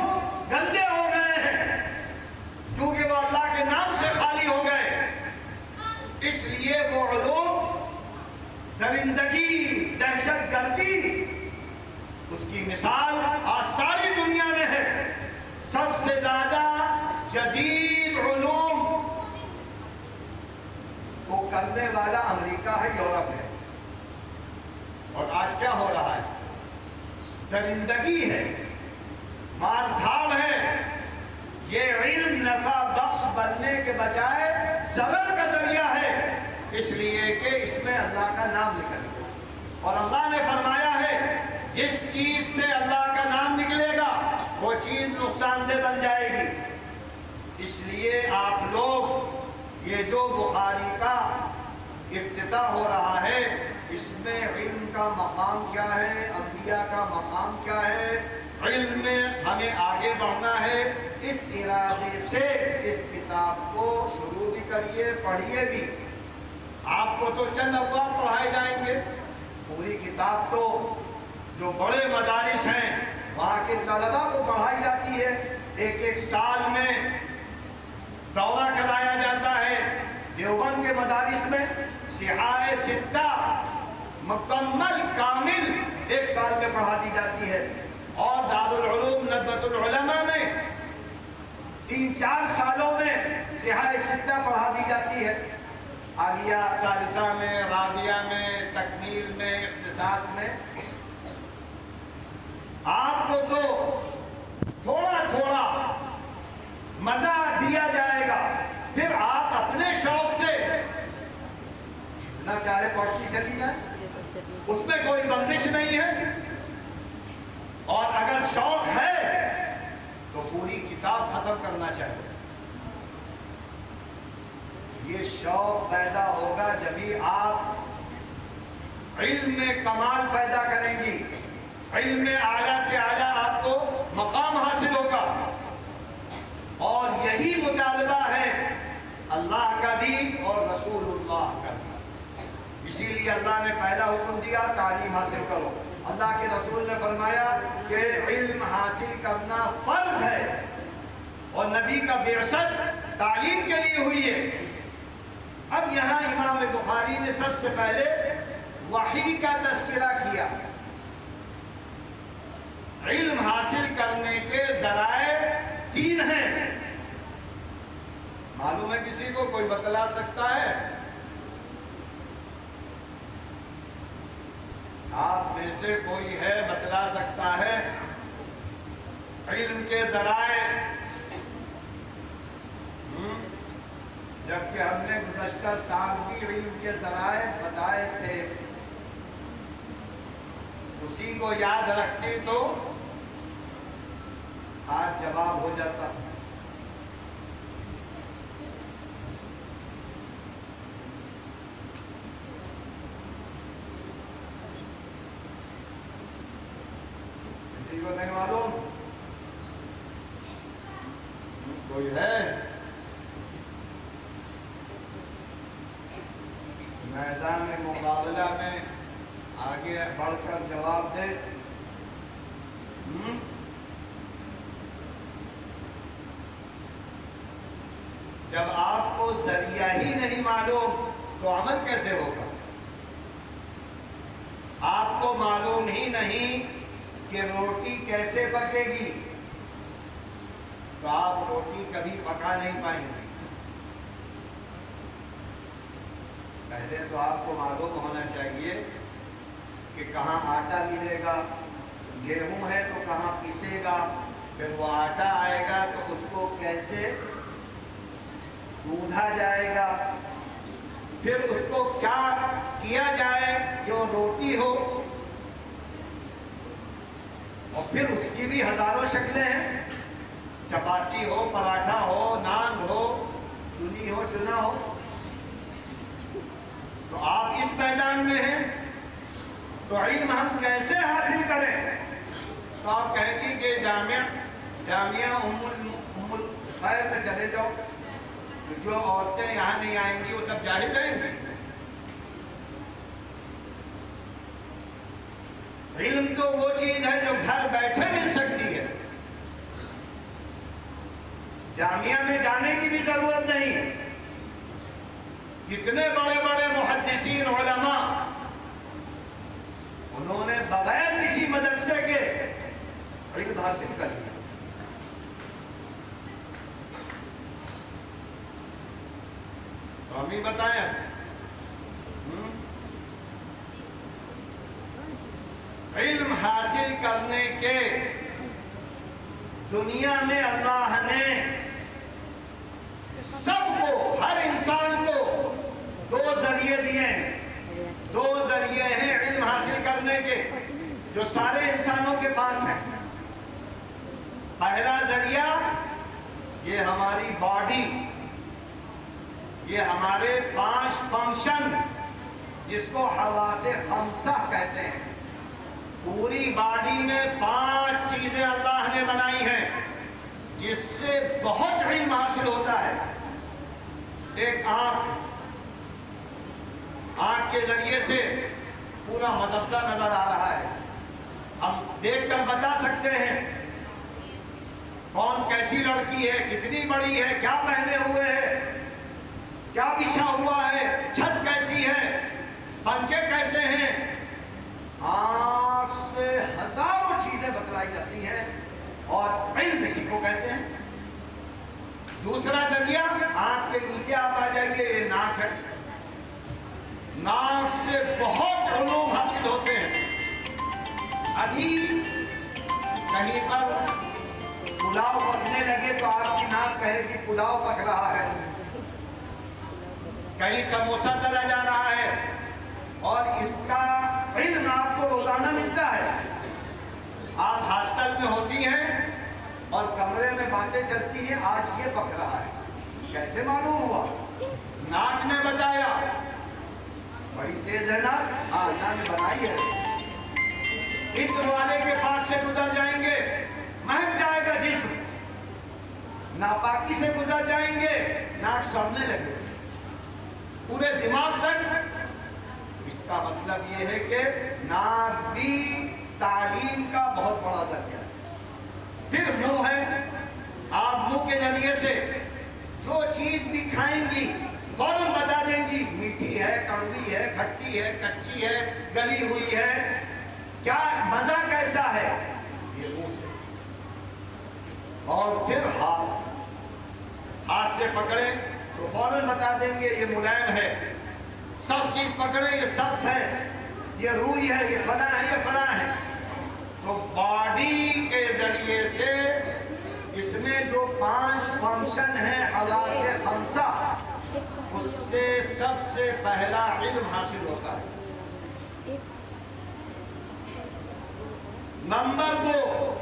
گندے ہو گئے ہیں کیونکہ وہ اللہ کے نام سے خالی ہو گئے۔ اس لیے وہ علوم درندگی، دہشت گردی، اس کی مثال آج ساری دنیا میں ہے۔ سب سے زیادہ جدید علوم کو کرنے والا امریکہ ہے، یورپ ہے، اور آج کیا ہو رہا ہے؟ درندگی ہے، مار دھاڑ ہے۔ یہ علم نفع بخش بننے کے بجائے ضرر کا ذریعہ ہے، اس لیے کہ اس میں اللہ کا نام نکلے، اور اللہ نے فرمایا ہے جس چیز سے اللہ کا نام نکلے گا وہ چیز نقصان دہ بن جائے گی۔ اس لیے آپ لوگ یہ جو بخاری کا افتتاح ہو رہا ہے، اس میں علم کا مقام کیا ہے، انبیاء کا مقام کیا ہے، علم میں ہمیں آگے بڑھنا ہے، اس ارادے سے اس کتاب کو شروع بھی کریے، پڑھیے بھی۔ آپ کو تو چند ابواب پڑھائے جائیں گے، پوری کتاب تو جو بڑے مدارس ہیں وہاں کے طلباء کو پڑھائی جاتی ہے، ایک ایک سال میں دورہ کرایا جاتا ہے۔ دیوبند کے مدارس میں صحاح ستہ مکمل کامل ایک سال میں پڑھا دی جاتی ہے، اور دارالعلوم ندوۃ العلماء میں 3-4 سالوں میں صحاح ستہ پڑھا دی جاتی ہے، عالیہ، ثالثہ میں، رابعہ میں، تکمیل میں، اختصاص میں۔ آپ کو تو تھوڑا تھوڑا مزہ دیا جائے گا، پھر آپ اپنے شوق سے جتنا چاہے پڑھتی چلی جائے، اس میں کوئی بندش نہیں ہے۔ اور اگر شوق ہے تو پوری کتاب ختم کرنا چاہیے۔ یہ شوق پیدا ہوگا جبھی آپ علم میں کمال پیدا کریں گی، علم میں اعلیٰ سے اعلیٰ آپ کو مقام حاصل ہوگا۔ اور یہی مطالبہ ہے اللہ کا بھی اور رسول اللہ کا بھی۔ اسی لیے اللہ نے پہلا حکم دیا تعلیم حاصل کرو۔ اللہ کے رسول نے فرمایا کہ علم حاصل کرنا فرض ہے، اور نبی کا بعثت تعلیم کے لیے ہوئی ہے۔ اب یہاں امام بخاری نے سب سے پہلے وحی کا تذکرہ کیا۔ علم حاصل کرنے کے ذرائع 3 ہیں، معلوم ہے کسی کو؟ کوئی بتلا سکتا ہے؟ آپ میں سے کوئی ہے بتلا سکتا ہے علم کے ذرائع؟ جبکہ ہم نے گزشتہ سال بھی علم کے ذرائع بتائے تھے، اسی کو یاد رکھتے تو آج جواب ہو جاتا۔ کسی کو نہیں معلوم؟ کوئی ہے میدان مقابلہ میں آگے بڑھ کر جواب دے؟ جب آپ کو ذریعہ ہی نہیں معلوم تو عمل کیسے ہوگا؟ آپ کو معلوم ہی نہیں کہ روٹی کیسے پکے گی تو آپ روٹی کبھی پکا نہیں پائیں گے۔ پہلے تو آپ کو معلوم ہونا چاہیے کہ کہاں آٹا ملے گا، گیہوں ہے تو کہاں پیسے گا، پھر وہ آٹا آئے گا تو اس کو کیسے گوندھا جائے گا، پھر اس کو کیا کیا جائے جو روٹی ہو، اور پھر اس کی بھی ہزاروں شکلیں ہیں، چپاتی ہو، پراٹھا ہو، نان ہو، چنی ہو، چنا ہو۔ تو آپ اس میدان میں ہیں تو علم ہم کیسے حاصل کریں؟ تو آپ کہیں گے کہ جامعہ ام الخیر میں چلے جاؤ، جو عورتیں یہاں نہیں آئیں گی وہ سب جاہل رہیں گی۔ علم تو وہ چیز ہے جو گھر بیٹھے مل سکتی ہے، جامعہ میں جانے کی بھی ضرورت نہیں۔ جتنے بڑے بڑے محدثین علماء انہوں نے بغیر کسی مدرسے کے علم حاصل کر لیا۔ تو ہم ہی بتائیں، علم حاصل کرنے کے دنیا میں اللہ نے سب کو، ہر انسان کو 2 ذریعے دیے ہیں۔ 2 ذریعے ہیں علم حاصل کرنے کے جو سارے انسانوں کے پاس ہیں۔ پہلا ذریعہ یہ ہماری باڈی، یہ ہمارے 5 فنکشن جس کو حواس خمسہ کہتے ہیں۔ پوری باڈی میں 5 چیزیں اللہ نے بنائی ہیں جس سے بہت علم حاصل ہوتا ہے۔ ایک آنکھ کے ذریعے سے پورا مدرسہ نظر آ رہا ہے، ہم دیکھ کر بتا سکتے ہیں کون کیسی لڑکی ہے، کتنی بڑی ہے، کیا پہنے ہوئے ہے، کیا بچھا ہوا ہے، چھت کیسی ہے، پنکھے کیسے ہیں۔ آنکھ سے ہزاروں چیزیں بتلائی جاتی ہیں، اور علم اسی کو کہتے ہیں۔ دوسرا ذریعہ آنکھ کے نیچے آپ آ جائیے، یہ ناک ہے، ناک سے بہت علوم حاصل ہوتے ہیں۔ ابھی کہیں پر پلاؤ پکنے لگے تو آپ کی ناک کہے کہ پلاؤ پک رہا ہے، کہیں سموسہ تلا جا رہا ہے، اور اس کا علم آپ کو روزانہ ملتا ہے۔ آپ ہاسٹل میں ہوتی ہیں اور کمرے میں باتیں چلتی ہیں، آج یہ پک رہا ہے، کیسے معلوم ہوا؟ ناک نے بتایا۔ بڑی تیز ہے ناک، ہاں اللہ نے بنائی ہے۔ عطر والے کے پاس سے گزر جائیں گے، مہک جائے گا جسم، ناپاکی سے گزر جائیں گے، ناک سڑنے لگے پورے دماغ تک۔ اس کا مطلب یہ ہے کہ ناک بھی تعلیم کا بہت بڑا ذریعہ ہے۔ پھر منہ ہے، آپ منہ کے ذریعے سے جو چیز بھی کھائیں گی فوراً بتا دیں گی، میٹھی ہے، کڑوی ہے، کھٹی ہے، کچی ہے، گلی ہوئی ہے، کیا مزہ کیسا ہے، یہ منہ سے۔ اور پھر ہاتھ سے پکڑے تو فوراً بتا دیں گے یہ ملائم ہے، سخت چیز پکڑے یہ سخت ہے، یہ روئی ہے، یہ فلاں ہے، یہ فلاں ہے۔ تو باڈی کے ذریعے سے اس میں جو 5 فنکشن ہیں حواس خمسہ، اس سے سب سے پہلا علم حاصل ہوتا ہے۔ نمبر 2،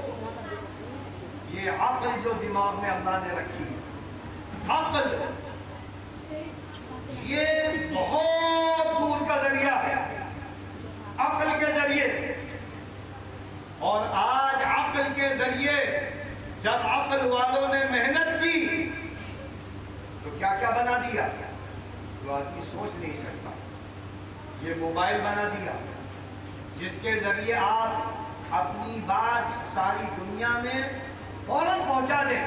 یہ عقل جو دماغ میں اللہ نے رکھی، عقل یہ بہت دور کا ذریعہ ہے، عقل کے ذریعے۔ اور آج عقل کے ذریعے جب عقل والوں نے محنت کی تو کیا کیا بنا دیا جو آدمی سوچ نہیں سکتا۔ یہ موبائل بنا دیا جس کے ذریعے آپ اپنی بات ساری دنیا میں فوراً پہنچا دیں،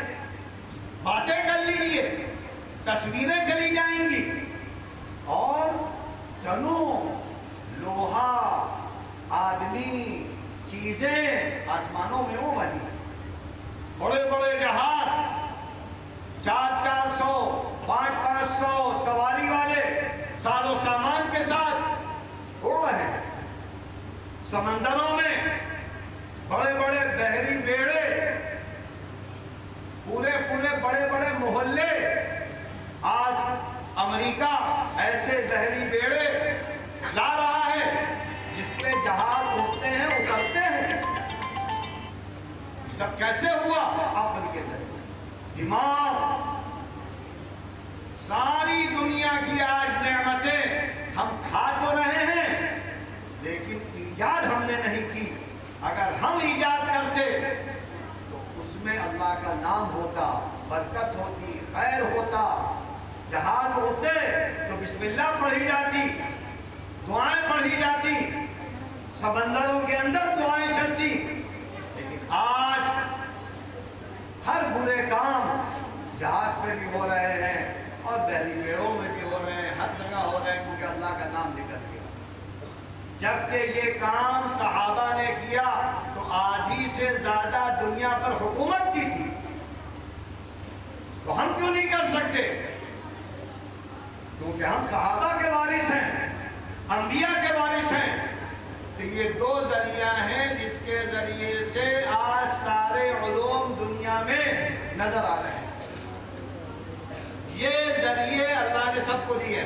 باتیں کر لیجئے، تصویریں چلی جائیں گی، اور ٹنوں لوہا آدمی چیزیں آسمانوں میں وہ بنی، بڑے بڑے جہاز 400 500 سواری والے ساز و سامان کے ساتھ اڑ رہے ہیں سمندروں میں، بڑے بڑے بحری بیڑے، پورے بڑے بڑے محلے۔ آج امریکہ ایسے زہری بیڑے لا رہا ہے جس پہ جہاز اٹھتے ہیں اترتے ہیں۔ سب کیسے ہوا؟ عقل کے ذریعے، دماغ۔ ساری دنیا کی آج نعمتیں ہم کھا تو رہے ہیں لیکن ایجاد ہم نے نہیں کی۔ اگر ہم ایجاد کرتے تو اس میں اللہ کا نام ہوتا، برکت ہوتی، خیر ہوتا۔ جہاز اڑتے تو بسم اللہ پڑھی جاتی، دعائیں پڑھی جاتی، سمندروں کے اندر دعائیں چلتی۔ لیکن آج ہر برے کام جہاز پہ بھی ہو رہے ہیں اور بحری بیڑوں میں بھی ہو رہے ہیں، ہر جگہ ہو رہے ہیں، کیونکہ اللہ کا نام نکل گیا۔ جبکہ یہ کام صحابہ نے کیا تو آدھی سے زیادہ دنیا پر حکومت کی تھی، تو ہم کیوں نہیں کر سکتے؟ کیونکہ ہم صحابہ کے وارث ہیں، انبیاء کے وارث ہیں۔ تو یہ 2 ذریعہ ہیں جس کے ذریعے سے آج سارے علوم دنیا میں نظر آ رہے ہیں۔ یہ ذریعے اللہ نے سب کو دیے۔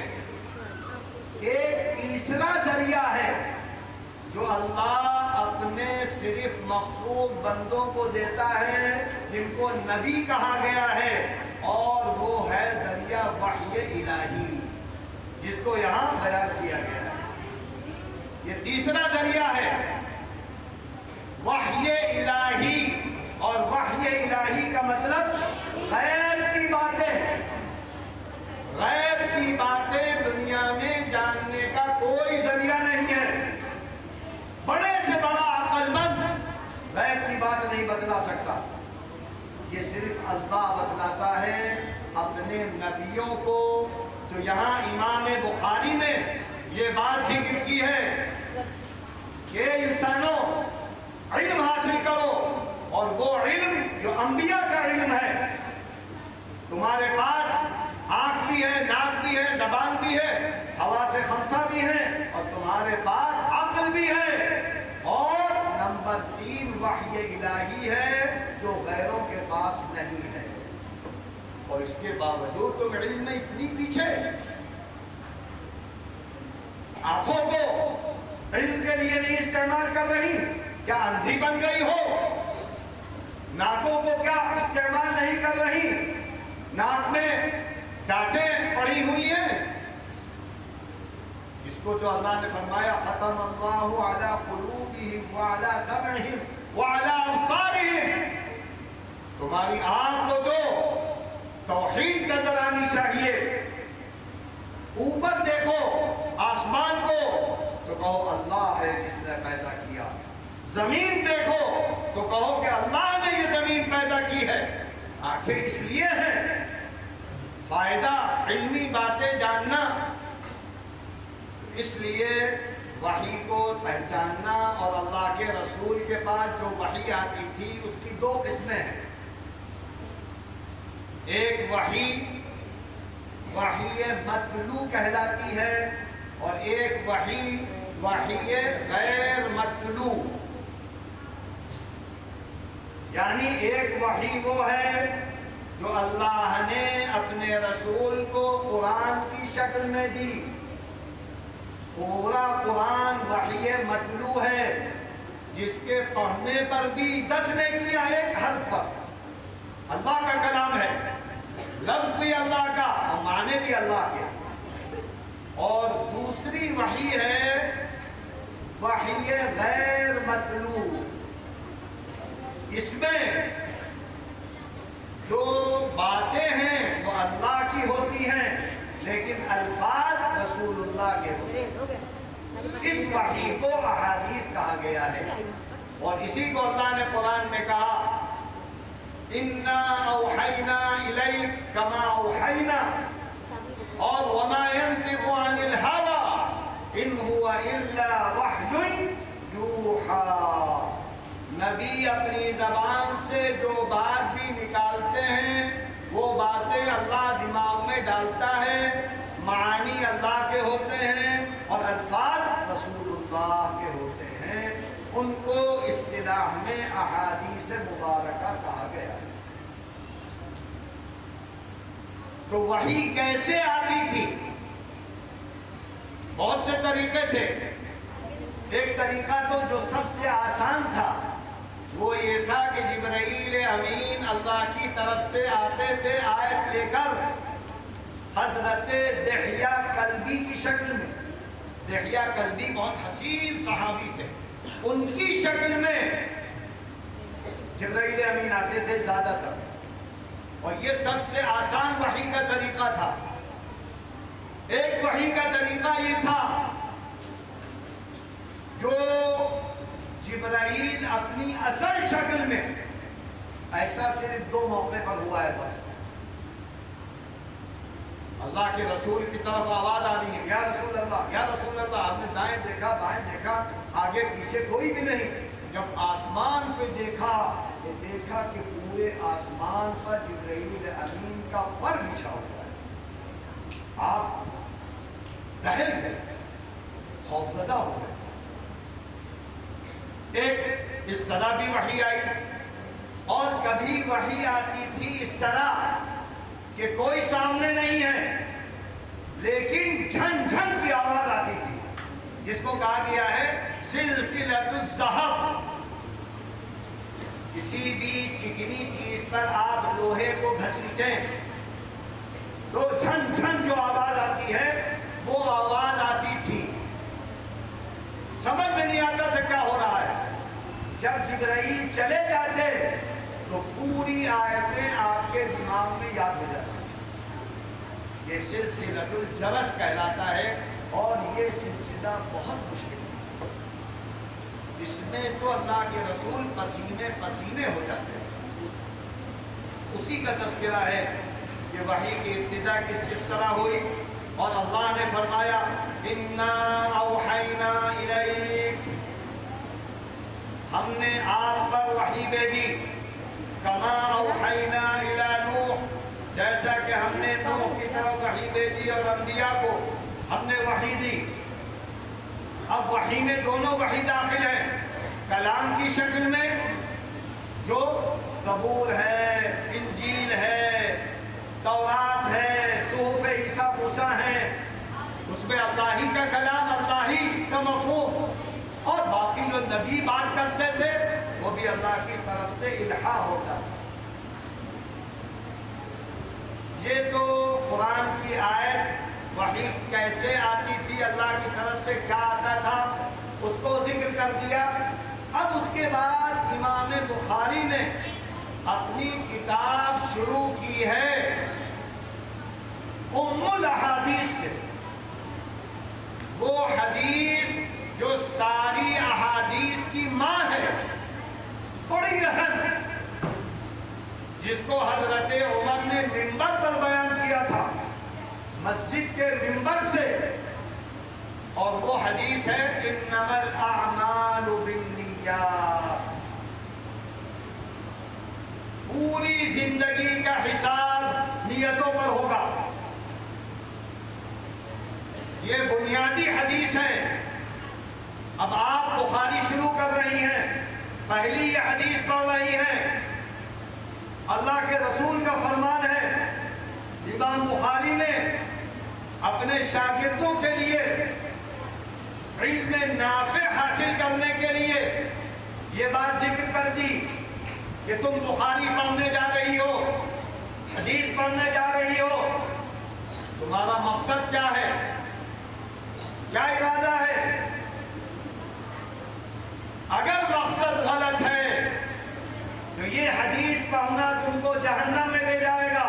ایک تیسرا ذریعہ ہے جو اللہ اپنے صرف مخصوص بندوں کو دیتا ہے جن کو نبی کہا گیا ہے، اور وہ ہے ذریعہ وحی الہی، جس کو یہاں بیان کیا گیا ہے۔ یہ تیسرا ذریعہ ہے وحی الہی، اور وحی الہی کا مطلب غیب کی باتیں۔ غیب کی باتیں دنیا میں جاننے کا کوئی ذریعہ نہیں ہے۔ بڑے سے بڑا عقل مند غیب کی بات نہیں بتلا سکتا، یہ صرف اللہ بتلاتا ہے اپنے نبیوں کو۔ تو یہاں امام بخاری نے یہ بات ذکر کی ہے کہ انسانوں علم حاصل کرو، اور وہ علم جو انبیاء کا علم ہے، تمہارے پاس نہیں ہے، اور اس کے باوجود تم علم میں اتنی پیچھے، آنکھوں کو علم کے لیے نہیں استعمال کر رہی، کیا اندھی بن گئی ہو؟ ناکوں کو کیا استعمال نہیں کر رہی؟ ناک میں ڈانٹیں پڑی ہوئی ہیں؟ اس کو جو اللہ نے فرمایا ختم اللہ علی قلوبہم وعلی سمعہم وعلی ابصارہم، تمہاری آنکھ کو تو توحید نظر آنی چاہیے، اوپر دیکھو آسمان کو تو کہو اللہ ہے جس نے پیدا کیا، زمین دیکھو تو کہو کہ اللہ نے یہ زمین پیدا کی ہے۔ آنکھیں اس لیے ہیں فائدہ علمی باتیں جاننا، اس لیے وحی کو پہچاننا، اور اللہ کے رسول کے پاس جو وحی آتی تھی اس کی دو قسمیں ہیں، ایک وحی متلو کہلاتی ہے، اور ایک وحی غیر متلو، یعنی ایک وحی وہ ہے جو اللہ نے اپنے رسول کو قرآن کی شکل میں دی، پورا قرآن وحی متلو ہے، جس کے پڑھنے پر بھی 10 نیکیاں ایک حرف پر، اللہ کا کلام ہے، لفظ بھی اللہ کا اور معنی بھی اللہ کے۔ اور دوسری وحی ہے وحی غیر متلو، اس میں جو باتیں ہیں وہ اللہ کی ہوتی ہیں لیکن الفاظ رسول اللہ کے ہوتے ہیں، اس وحی کو احادیث کہا گیا ہے، اور اسی کو اللہ نے قرآن میں کہا اِنَّا أَوْحَيْنَا إِلَيْكَ كَمَا أَوْحَيْنَا، اور وَمَا يَنْطِقُ عَنِ الْهَوَىٰ إِنْ هُوَ إِلَّا وَحْيٌ يُوحَىٰ، نبی اپنی زبان سے جو بات بھی نکالتے ہیں وہ باتیں اللہ دماغ میں ڈالتا ہے، معانی اللہ کے ہوتے ہیں اور الفاظ رسول اللہ کے ہوتے ہیں، ان کو اصطلاح میں احادیث مبارکہ کہا گیا ہے۔ تو وحی کیسے آتی تھی؟ بہت سے طریقے تھے، ایک طریقہ تو جو سب سے آسان تھا وہ یہ تھا کہ جبرائیل امین اللہ کی طرف سے آتے تھے آیت لے کر حضرت دحیہ کلبی کی شکل میں، دحیہ کلبی بہت حسین صحابی تھے، ان کی شکل میں جبرائیل امین آتے تھے زیادہ تر، اور یہ سب سے آسان وحی کا طریقہ تھا۔ ایک وحی کا طریقہ یہ تھا جو جبرائیل اپنی اصل شکل میں، ایسا صرف 2 موقع پر ہوا ہے بس، اللہ کے رسول کی طرف آواز آ رہی ہے یا رسول اللہ یا رسول اللہ، آپ نے دائیں دیکھا بائیں دیکھا، آگے پیچھے کوئی بھی نہیں، جب آسمان پہ دیکھا تو دیکھا کہ پورے آسمان پر جبرائیل امین کا پر بچھا ہوا ہے، آپ دہل گئے، خوفزدہ ہو گئے۔ ایک اس طرح بھی وحی آئی، اور کبھی وحی آتی تھی اس طرح کہ کوئی سامنے نہیں ہے لیکن جھن جھن کی آواز آتی تھی، جس کو کہا گیا ہے سلسلۃ الذھب۔ کسی بھی چکنی چیز پر آپ لوہے کو گھسیٹیں تو جھن جھن جو آواز آتی ہے وہ آواز آتی تھی، سمجھ میں نہیں آتا تھا کیا ہو رہا ہے۔ جب جبرائیل چلے جاتے تو پوری آیتیں آپ کے دماغ میں یاد ہو جاتی، یہ سلسلۃ الجرس کہلاتا ہے، اور یہ سلسلہ بہت مشکل ہے، اس میں تو اللہ کے رسول پسینے پسینے ہو جاتے ہیں۔ اسی کا تذکرہ ہے کہ وحی کی ابتدا کس طرح ہوئی، اور اللہ نے فرمایا اِنَّا أَوْحَيْنَا إِلَيْكَ، ہم نے آپ پر وحی بھیجی، کما اوحینا الی نوح، جیسا کہ ہم نے نوح کی طرف وحی بھیجی اور انبیاء کو ہم نے وحی دی۔ اب وحی میں دونوں وحی داخل ہیں، کلام کی شکل میں جو زبور ہے، نبی بات کرتے تھے وہ بھی اللہ کی طرف سے الہا ہوتا تھا۔ یہ تو قرآن کی آیت وحی کیسے آتی تھی، اللہ کی طرف سے کیا آتا تھا، اس کو ذکر کر دیا۔ اب اس کے بعد امام بخاری نے اپنی کتاب شروع کی ہے ام الاحادیث سے، وہ حدیث جو ساری احادیث کی ماں ہے، بڑی اہم، جس کو حضرت عمر نے منبر پر بیان کیا تھا، مسجد کے منبر سے، اور وہ حدیث ہے انما الاعمال بالنیات۔ پوری زندگی کا حساب نیتوں پر ہوگا۔ یہ بنیادی حدیث ہے۔ اب آپ بخاری شروع کر رہی ہیں، پہلی یہ حدیث پڑھ رہی ہیں، اللہ کے رسول کا فرمان ہے۔ امام بخاری نے اپنے شاگردوں کے لیے علم نافع حاصل کرنے کے لیے یہ بات ذکر کر دی کہ تم بخاری پڑھنے جا رہی ہو، حدیث پڑھنے جا رہی ہو، تمہارا مقصد کیا ہے، کیا ارادہ ہے؟ اگر مقصد غلط ہے تو یہ حدیث پڑھنا تم کو جہنم میں لے جائے گا،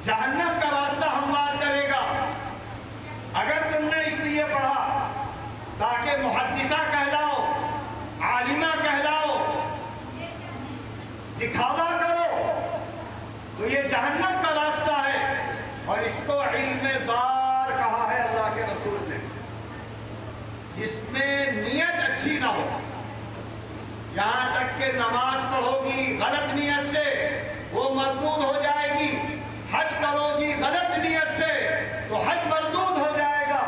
جہنم کا راستہ ہموار کرے گا۔ اگر تم نے اس لیے پڑھا تاکہ محدثہ کہلاؤ، عالمہ کہلاؤ، دکھاوا کرو، تو یہ جہنم کا راستہ ہے، اور اس کو علم زار کہا ہے اللہ کے رسول نے، جس میں نیت اچھی نہ ہو۔ یہاں تک کہ نماز پڑھو گی غلط نیت سے وہ مردود ہو جائے گی، حج کرو گی غلط نیت سے تو حج مردود ہو جائے گا۔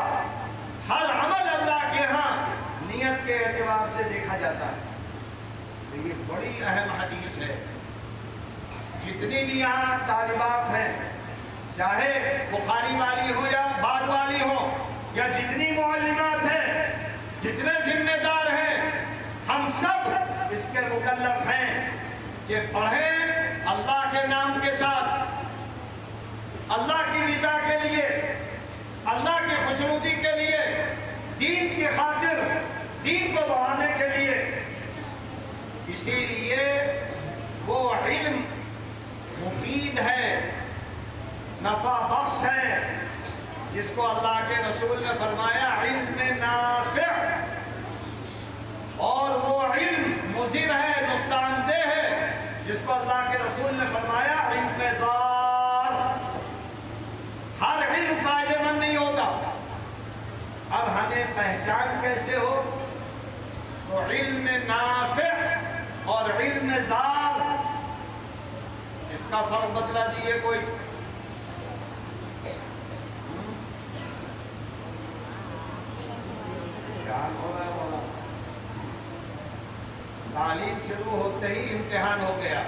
ہر عمل اللہ کے ہاں نیت کے اعتبار سے دیکھا جاتا ہے۔ تو یہ بڑی اہم حدیث ہے۔ جتنی بھی یہاں طالبات ہیں، چاہے بخاری والی ہو یا بعد والی ہو، یا جتنی معلمات ہیں، جتنے ذمہ دار ہیں، ہم سب اس کے مکلف ہیں کہ پڑھیں اللہ کے نام کے ساتھ، اللہ کی رضا کے لیے، اللہ کی خوشنودی کے لیے، دین کی خاطر، دین کو بڑھانے کے لیے۔ اسی لیے وہ علم مفید ہے، نفع بخش ہے، جس کو اللہ کے رسول نے فرمایا علم نافع، اور وہ علم مضر ہے، نقصان دہ ہے، جس کو اللہ کے رسول نے فرمایا علم زار۔ ہر علم فائدہ مند نہیں ہوتا۔ اب ہمیں پہچان کیسے ہو؟ تو علم نافع اور علم زار، اس کا فرق بتلا دیے کوئی؟ تعلیم شروع ہوتے ہی امتحان ہو گیا،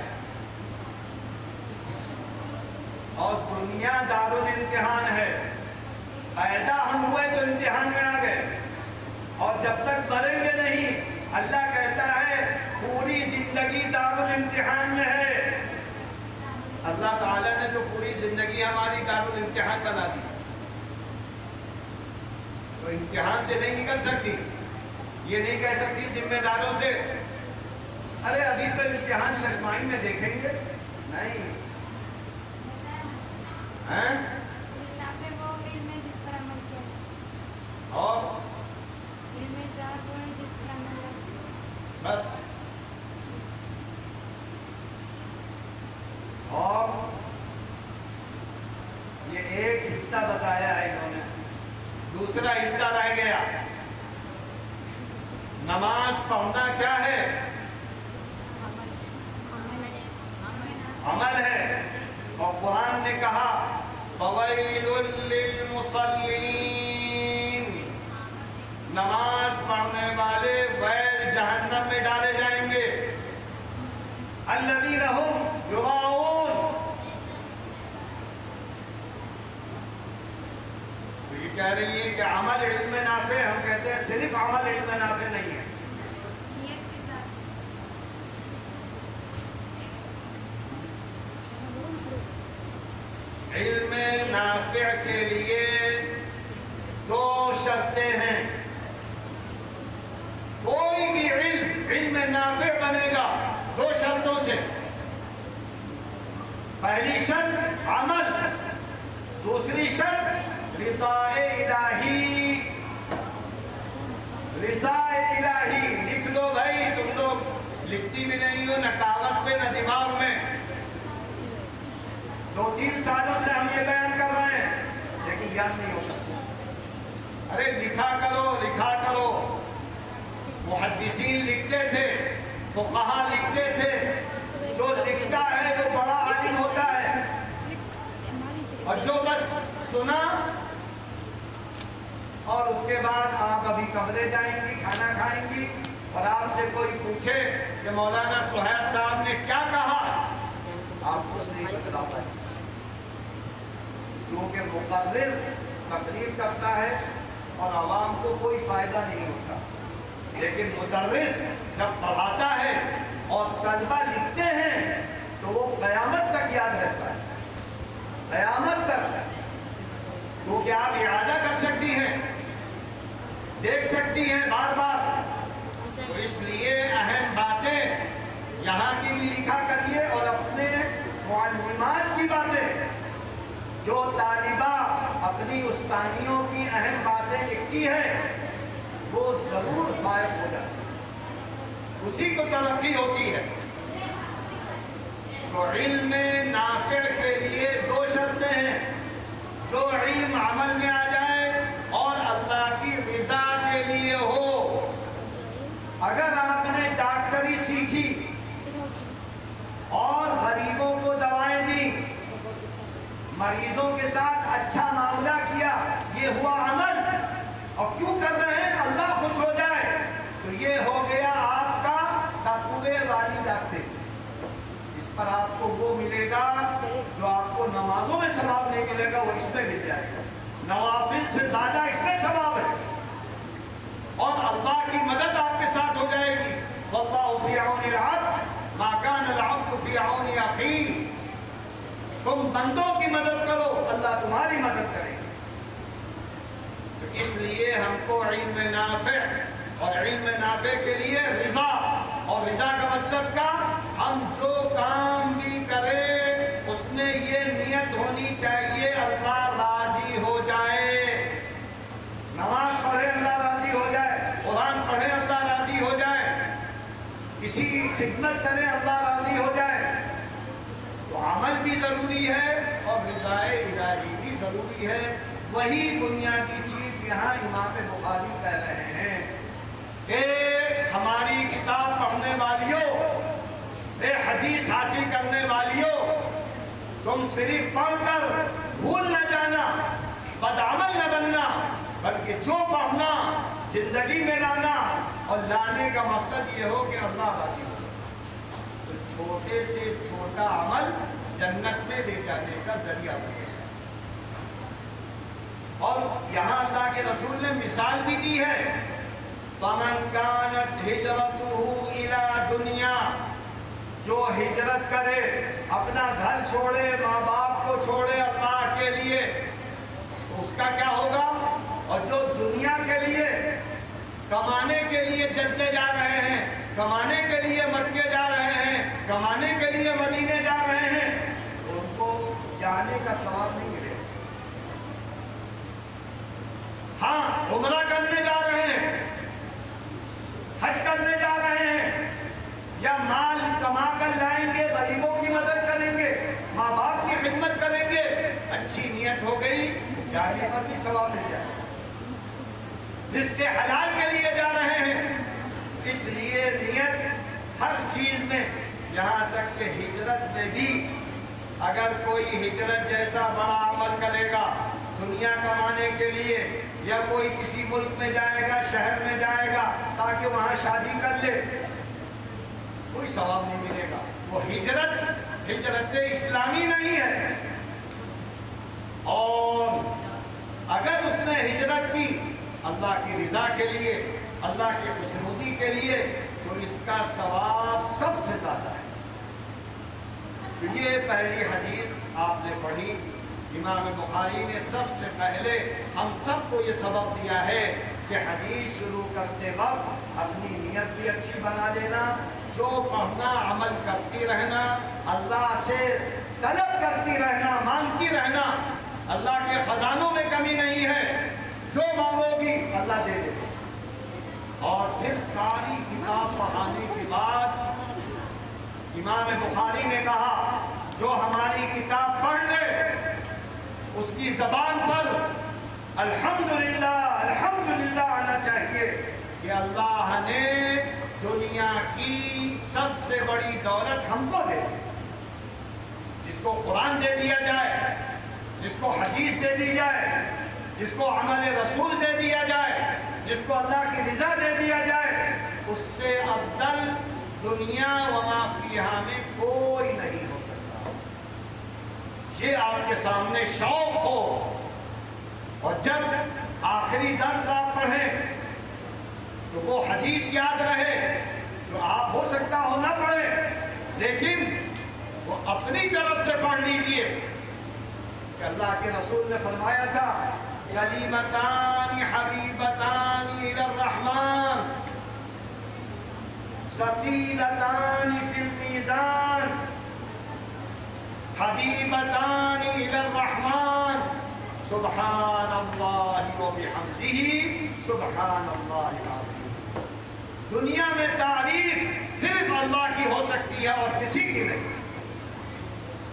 اور دنیا دارالامتحان ہے۔ پیدا ہم ہوئے تو امتحان میں آ گئے، اور جب تک مریں گے نہیں، اللہ کہتا ہے پوری زندگی دارالامتحان میں ہے۔ اللہ تعالیٰ نے تو پوری زندگی ہماری دارالامتحان بنا دی، تو امتحان سے نہیں نکل سکتی۔ یہ نہیں کہہ سکتی ذمہ داروں سے ارے ابھی تو امتحان ششمائی میں دیکھیں گے، نہیں۔ اور بس، اور یہ ایک حصہ بتایا ہے انہوں نے، دوسرا حصہ رہ گیا۔ نماز پڑھنا کیا ہے؟ عمل ہے، اور قرآن نے کہا فویل للمصلین، نماز پڑھنے والے ویل جہنم میں ڈالے جائیں گے۔ الذین هم یراؤون، تو یہ کہہ رہی ہے کہ عمل علم نافع، ہم کہتے ہیں صرف عمل علم نافع علم نافع کے لیے دو شرطیں ہیں. کوئی بھی علم نافع بنے گا دو شرطوں سے. پہلی شرط عمل، دوسری شرط رضا الہی. رضا الہی لکھ لو بھائی، تم لوگ لکھتی بھی نہیں ہو، نہ کاغذ پہ نہ دماغ میں. 2-3 سالوں سے ہم یہ بیان کر رہے ہیں لیکن یاد نہیں ہوتا. ارے لکھا کرو لکھا کرو. محدثین لکھتے تھے، فقہا لکھتے تھے. جو لکھتا ہے وہ بڑا عالم ہوتا ہے، اور جو بس سنا اور اس کے بعد آپ ابھی کمرے جائیں گی، کھانا کھائیں گی، اور آپ سے کوئی پوچھے کہ مولانا سہیل صاحب نے کیا کہا، آپ کچھ نہیں بتلا پائیں. کیونکہ مقرر تقریر کرتا ہے اور عوام کو کوئی فائدہ نہیں ہوتا. لیکن مدرس جب پڑھاتا ہے اور طلبہ لکھتے ہیں تو وہ قیامت تک یاد رہتا ہے، قیامت تک. کیونکہ آپ اعادہ کر سکتی ہیں، دیکھ سکتی ہیں بار بار. تو اس لیے اہم باتیں یہاں کی بھی لکھا کریے، اور اپنے معلمات کی باتیں، جو طالبہ اپنی استادیوں کی اہم باتیں لکھتی ہے وہ ضرور فائق ہو جاتی ہے، اسی کو ترقی ہوتی ہے. تو علم نافع کے لیے دو شرطیں ہیں. جو علم عمل میں آ جائے اور اللہ کی رضا کے لیے ہو. اگر آپ نے ڈاکٹری سیکھی اور غریبوں کو دوائیں دی، مریضوں کے ساتھ اچھا معاملہ کیا، یہ ہوا عمل. اور کیوں کر رہے ہیں؟ اللہ خوش ہو جائے. تو یہ ہو گیا آپ کا تقوی والی ڈاکٹری. اس پر آپ کو وہ ملے گا جو آپ کو نمازوں میں ثواب نہیں ملے گا، وہ اس میں مل جائے گا. نوافل سے زیادہ اس میں ثواب ہے، اور اللہ کی مدد آپ کے ساتھ ہو جائے گی. واللہ فی عون العبد ما کان العبد فی عون اخیہ. تم بندوں کی مدد کرو، اللہ تمہاری مدد کرے گا. تو اس لیے ہم کو علم نافع، اور علم نافع کے لیے رضا. اور رضا کا مطلب کیا؟ ہم جو کام بھی کریں اس میں یہ نیت ہونی چاہیے اللہ راضی ہو جائے. نماز پڑھے اللہ راضی ہو جائے، قرآن پڑھے اللہ راضی ہو جائے، کسی کی خدمت کرے اللہ راضی ہو جائے. تو عمل بھی ضروری ہے اور رضا الہی بھی ضروری ہے. وہی بنیادی چیز یہاں امام بخاری کہہ رہے ہیں کہ ہماری کتاب پڑھنے والیوں، حدیث حاصل کرنے والیوں، تم صرف پڑھ کر بھول نہ جانا، بدعمل نہ بننا، بلکہ جو پڑھنا زندگی میں لانا، اور لانے کا مقصد یہ ہو کہ اللہ راضی ہو. تو چھوٹے سے چھوٹا عمل جنت میں لے جانے کا ذریعہ بنے. اور یہاں اللہ کے رسول نے مثال بھی دی ہے، فَمَنْ كَانَتْ هِجْرَتُهُ إِلَىٰ دُنْيَا. جو ہجرت کرے، اپنا گھر چھوڑے، ماں باپ کو چھوڑے اللہ کے لیے، تو اس کا کیا ہوگا؟ اور جو دنیا کے لیے کمانے کے لیے جدے جا رہے ہیں، کمانے کے لیے مکے جا رہے ہیں، کمانے کے لیے مدینے جا رہے ہیں، تو ان کو جانے کا ثواب نہیں ملے. ہاں عمرہ کرنے جا رہے ہیں، حج کرنے جا رہے ہیں، یا مال کما کر لائیں گے، غریبوں کی مدد کریں گے، ماں باپ کی خدمت کریں گے، اچھی نیت ہو گئی، جانے پر بھی ثواب مل جائے. رزق حلال کے لیے جا رہے ہیں. اس لیے نیت ہر چیز میں، یہاں تک کہ ہجرت میں بھی اگر کوئی ہجرت جیسا بڑا عمل کرے گا دنیا کمانے کے لیے، یا کوئی کسی ملک میں جائے گا، شہر میں جائے گا تاکہ وہاں شادی کر لے، کوئی ثواب نہیں ملے گا. وہ ہجرت اسلامی نہیں ہے. اور اگر اس نے ہجرت کی اللہ کی رضا کے لیے، اللہ کی خوشنودی کے لیے، تو اس کا ثواب سب سے زیادہ ہے. تو یہ پہلی حدیث آپ نے پڑھی امام بخاری نے سب سے پہلے ہم سب کو یہ سبق دیا ہے کہ حدیث شروع کرتے وقت اپنی نیت بھی اچھی بنا لینا، جو پڑھنا عمل کرتی رہنا، اللہ سے طلب کرتی رہنا، مانگتی رہنا۔ اللہ کے خزانوں میں کمی نہیں ہے، جو مانگو گی اللہ دے دے گا۔ اور پھر ساری کتاب پڑھانے کے بعد امام بخاری نے کہا جو ہماری کتاب پڑھ لے اس کی زبان پر الحمدللہ الحمدللہ آنا چاہیے کہ اللہ نے دنیا کی سب سے بڑی دولت ہم کو دے دی۔ جس کو قرآن دے دیا جائے، جس کو حدیث دے دی جائے، جس کو عمل رسول دے دیا جائے، جس کو اللہ کی رضا دے دیا جائے، اس سے افضل دنیا وما فیہا میں کوئی نہیں ہو سکتا۔ یہ آپ کے سامنے شوق ہو، اور جب آخری درس آپ پڑھیں تو وہ حدیث یاد رہے تو آپ ہو سکتا ہو نہ پڑھیں، لیکن وہ اپنی طرف سے پڑھ لیجئے کہ اللہ کے رسول نے فرمایا تھا کلیمتان حبیبتان الی الرحمن ثقیلتان فی المیزان حبیبتان الی الرحمن سبحان اللہ و بحمدہ سبحان اللہ العظیم۔ دنیا میں تعریف صرف اللہ کی ہو سکتی ہے اور کسی کی نہیں،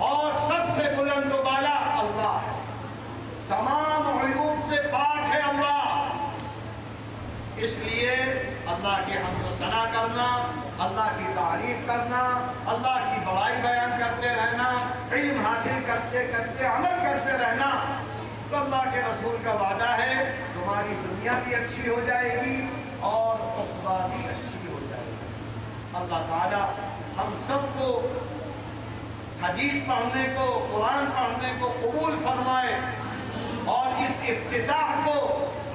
اور سب سے بلند و بالا اللہ ہے، تمام عیوب سے پاک ہے اللہ۔ اس لیے اللہ کی حمد و ثنا کرنا، اللہ کی تعریف کرنا، اللہ کی بڑائی بیان کرتے رہنا، علم حاصل کرتے کرتے عمل کرتے رہنا، تو اللہ کے رسول کا وعدہ ہے تمہاری دنیا بھی اچھی ہو جائے گی اور عقبہ بھی اچھی ہو جائے گی۔ اللہ تعالی ہم سب کو حدیث پڑھنے کو، قرآن پڑھنے کو قبول فرمائے، اور اس افتتاح کو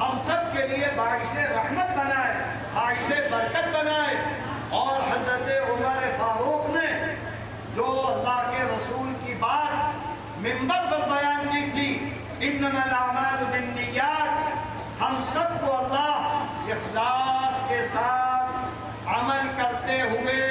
ہم سب کے لیے باعث رحمت بنائے، باعث برکت بنائے۔ اور حضرت عمر فاروق نے جو اللہ کے رسول کی بات منبر پر بیان کی تھی انما الاعمال بالنیات، ہم سب کو اللہ اخلاص کے ساتھ عمل کرتے ہوئے